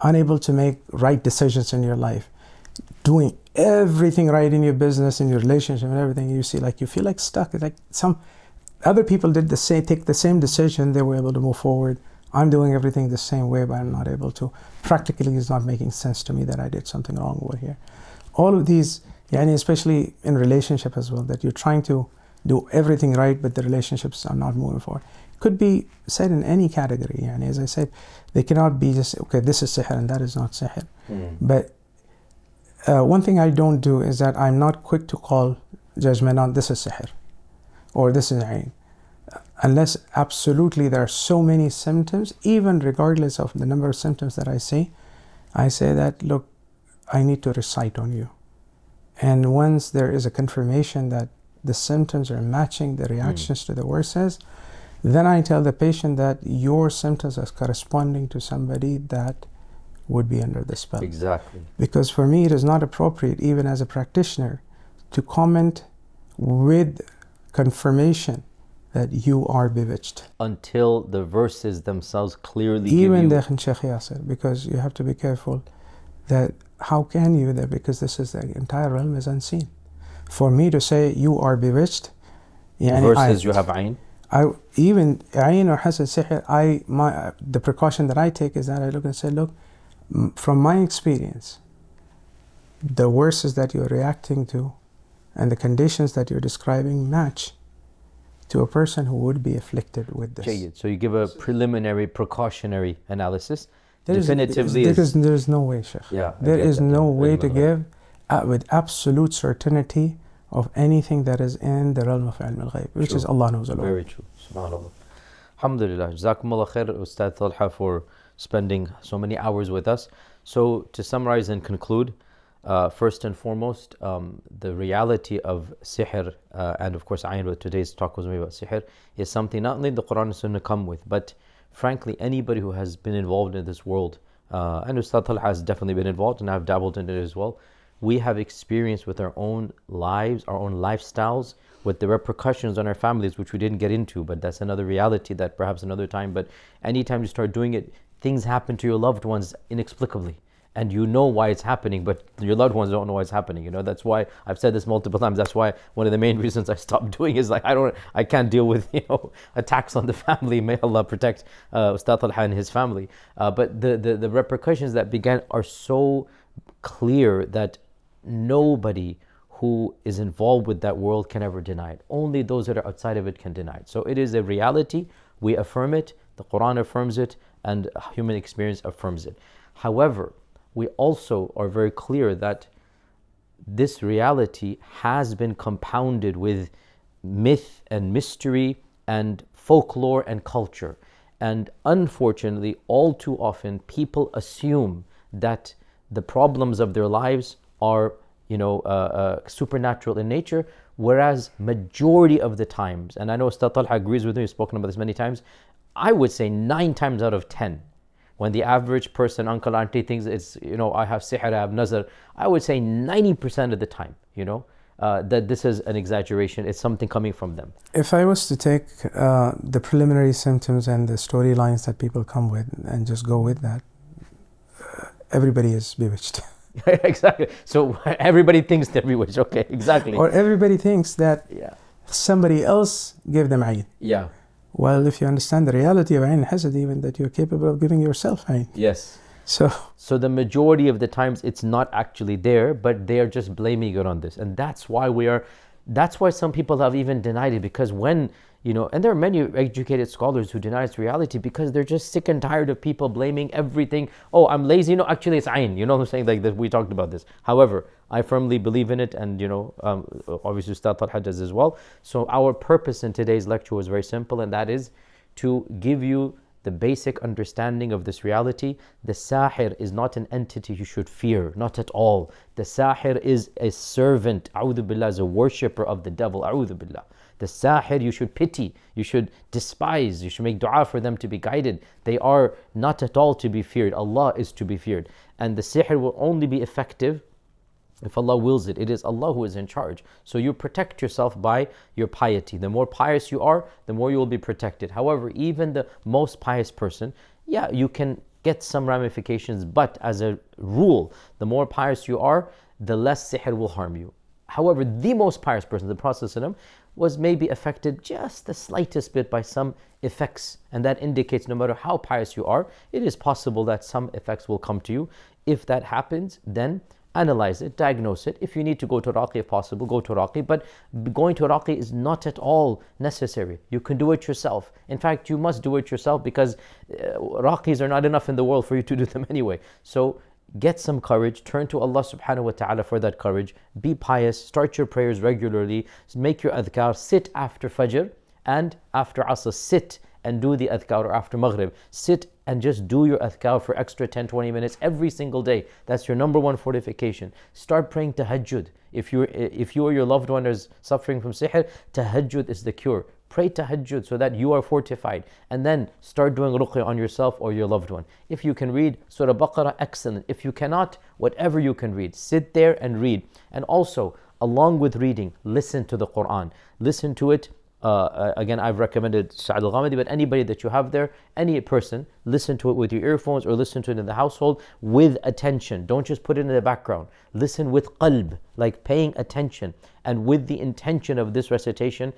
Unable to make right decisions in your life. Doing everything right in your business, in your relationship and everything, you feel like stuck. It's like some other people did take the same decision, they were able to move forward. I'm doing everything the same way, but I'm not able to. Practically, it's not making sense to me that I did something wrong over here. All of these, especially in relationship as well, that you're trying to do everything right, but the relationships are not moving forward. Could be said in any category. As I said, they cannot be just, okay, this is sihr and that is not sihr. But one thing I don't do is that I'm not quick to call judgment on this is sihr or this is Ayn. Unless absolutely there are so many symptoms, even regardless of the number of symptoms that I say that, look, I need to recite on you. And once there is a confirmation that the symptoms are matching the reactions to the verses, then I tell the patient that your symptoms are corresponding to somebody that would be under the spell. Exactly. Because for me, it is not appropriate, even as a practitioner, to comment with confirmation that you are bewitched. Until the verses themselves clearly even give you... the Shaykh Yasir, because you have to be careful that how can you there, because the entire realm is unseen. For me to say you are bewitched, versus you have Ayn? Even Ayn or Hasad Sihr, the precaution that I take is that I look and say, look, from my experience, the verses that you're reacting to and the conditions that you're describing match to a person who would be afflicted with this. So you give a preliminary precautionary analysis. There's no way, Shaykh. There is no way to give with absolute certainty of anything that is in the realm of Ilm al-Ghayb, which is Allah knows alone. Very true. SubhanAllah. Alhamdulillah. Jazakumullah khair, Ustad Talha, for spending so many hours with us. So, to summarize and conclude, first and foremost, the reality of sihr, and of course, Ayn, with today's talk was maybe about sihr, is something not only the Quran and Sunnah come with, but frankly, anybody who has been involved in this world, and Ustad Talha has definitely been involved, and I've dabbled in it as well. We have experienced with our own lives, our own lifestyles, with the repercussions on our families, which we didn't get into, but that's another reality that perhaps another time. But anytime you start doing it, things happen to your loved ones inexplicably. And you know why it's happening, but your loved ones don't know why it's happening. You know, that's why I've said this multiple times. That's why one of the main reasons I stopped doing is like I can't deal with attacks on the family. May Allah protect Ustad Talha and his family. But the repercussions that began are so clear that nobody who is involved with that world can ever deny it. Only those that are outside of it can deny it. So it is a reality. We affirm it. The Quran affirms it, and human experience affirms it. However, we also are very clear that this reality has been compounded with myth and mystery and folklore and culture. And unfortunately, all too often, people assume that the problems of their lives are supernatural in nature, whereas majority of the times, and I know Ustad Talha agrees with me, he's spoken about this many times, I would say 9 times out of 10, when the average person, uncle, auntie thinks it's, I have sihr, I have nazar, I would say 90% of the time, that this is an exaggeration, it's something coming from them. If I was to take the preliminary symptoms and the storylines that people come with and just go with that, everybody is bewitched. Exactly. So everybody thinks they're bewitched. Okay, exactly. Or everybody thinks that somebody else gave them Ayn. Yeah. Well, if you understand the reality of Ayn and Hasad, even that you're capable of giving yourself Ayn. Yes. So the majority of the times it's not actually there, but they are just blaming it on this. And that's why some people have even denied it, because when, and there are many educated scholars who deny its reality because they're just sick and tired of people blaming everything. Oh, I'm lazy. No, actually it's Ayn. You know what I'm saying? Like that, we talked about this. However, I firmly believe in it, and obviously Ustad Talha does as well. So our purpose in today's lecture was very simple, and that is to give you the basic understanding of this reality. The Sahir is not an entity you should fear, not at all. The Sahir is a servant, a'udhu billah, is a worshipper of the devil, a'udhu billah. The Sahir you should pity, you should despise, you should make dua for them to be guided. They are not at all to be feared. Allah is to be feared. And the sihr will only be effective if Allah wills it. It is Allah who is in charge. So you protect yourself by your piety. The more pious you are, the more you will be protected. However, even the most pious person, you can get some ramifications, but as a rule, the more pious you are, the less sihr will harm you. However, the most pious person, the Prophet ﷺ, was maybe affected just the slightest bit by some effects, and that indicates no matter how pious you are, it is possible that some effects will come to you. If that happens, then analyze it, diagnose it. If you need to go to Raqi, if possible, go to Raqi. But going to Raqi is not at all necessary. You can do it yourself. In fact, you must do it yourself, because Raqis are not enough in the world for you to do them anyway. So get some courage, turn to Allah subhanahu wa ta'ala for that courage, be pious, start your prayers regularly, make your adhkar, sit after Fajr and after Asr, sit and do the adhkar, or after Maghrib, sit and just do your adhkar for extra 10-20 minutes every single day. That's your number one fortification. Start praying tahajjud. If you or your loved one is suffering from sihr, tahajjud is the cure. Pray tahajjud so that you are fortified, and then start doing ruqya on yourself or your loved one. If you can read Surah Baqarah, excellent. If you cannot, whatever you can read, sit there and read. And also, along with reading, listen to the Quran. Listen to it. Again, I've recommended Sa'ad al-Ghamidi, but anybody that you have there, any person, listen to it with your earphones or listen to it in the household with attention. Don't just put it in the background. Listen with qalb, like paying attention, and with the intention of this recitation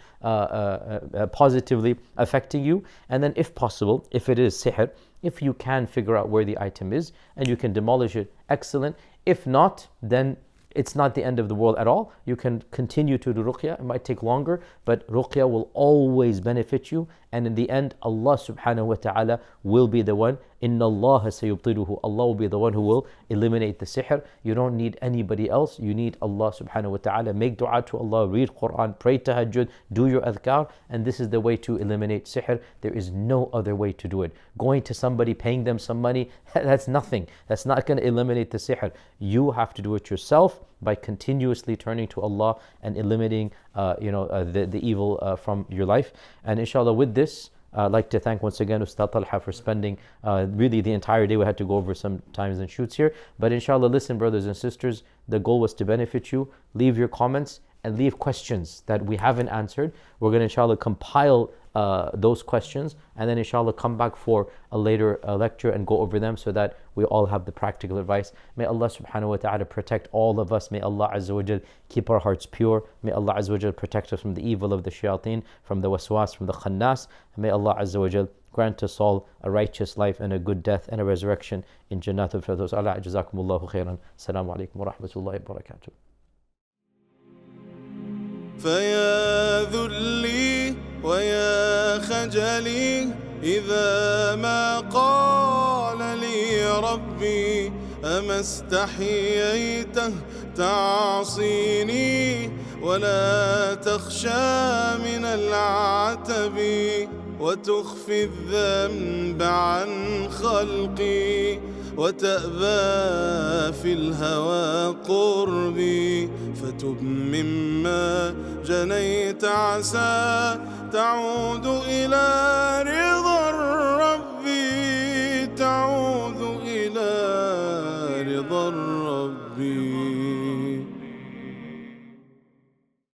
positively affecting you. And then if possible, if it is sihr, if you can figure out where the item is and you can demolish it, excellent. If not, then it's not the end of the world at all. You can continue to do ruqya. It might take longer, but ruqya will always benefit you. And in the end, Allah subhanahu wa ta'ala will be the one Inna Allah sayubtiluhu. Allah will be the one who will eliminate the sihr. You don't need anybody else. You need Allah subhanahu wa ta'ala. Make dua to Allah, read Quran, pray tahajjud, do your adhkar, and this is the way to eliminate sihr. There is no other way to do it. Going to somebody, paying them some money, that's nothing. That's not going to eliminate the sihr. You have to do it yourself by continuously turning to Allah and eliminating the evil from your life. And inshallah, with this, I'd like to thank once again Ustad Talha for spending really the entire day. We had to go over some times and shoots here. But inshallah, listen, brothers and sisters, the goal was to benefit you. Leave your comments and leave questions that we haven't answered. We're going to inshallah compile those questions and then inshallah come back for a later lecture and go over them so that we all have the practical advice. May Allah subhanahu wa ta'ala protect all of us. May Allah azza wa jal keep our hearts pure. May Allah azza wa jal protect us from the evil of the shayateen, from the waswas, from the khannas. And may Allah azza wa jal grant us all a righteous life and a good death and a resurrection in Jannat al-Firdaus. Allah jazakumullahu khairan. Assalamu alaikum wa rahmatullahi wa barakatuh. فيا ذلي ويا خجلي إذا ما قال لي ربي أما استحييته تعصيني ولا تخشى من العتب وتخفي الذنب عن خلقي وتأبى في الهوى قربي فتب مما جنيت عسى تعود إلى رضا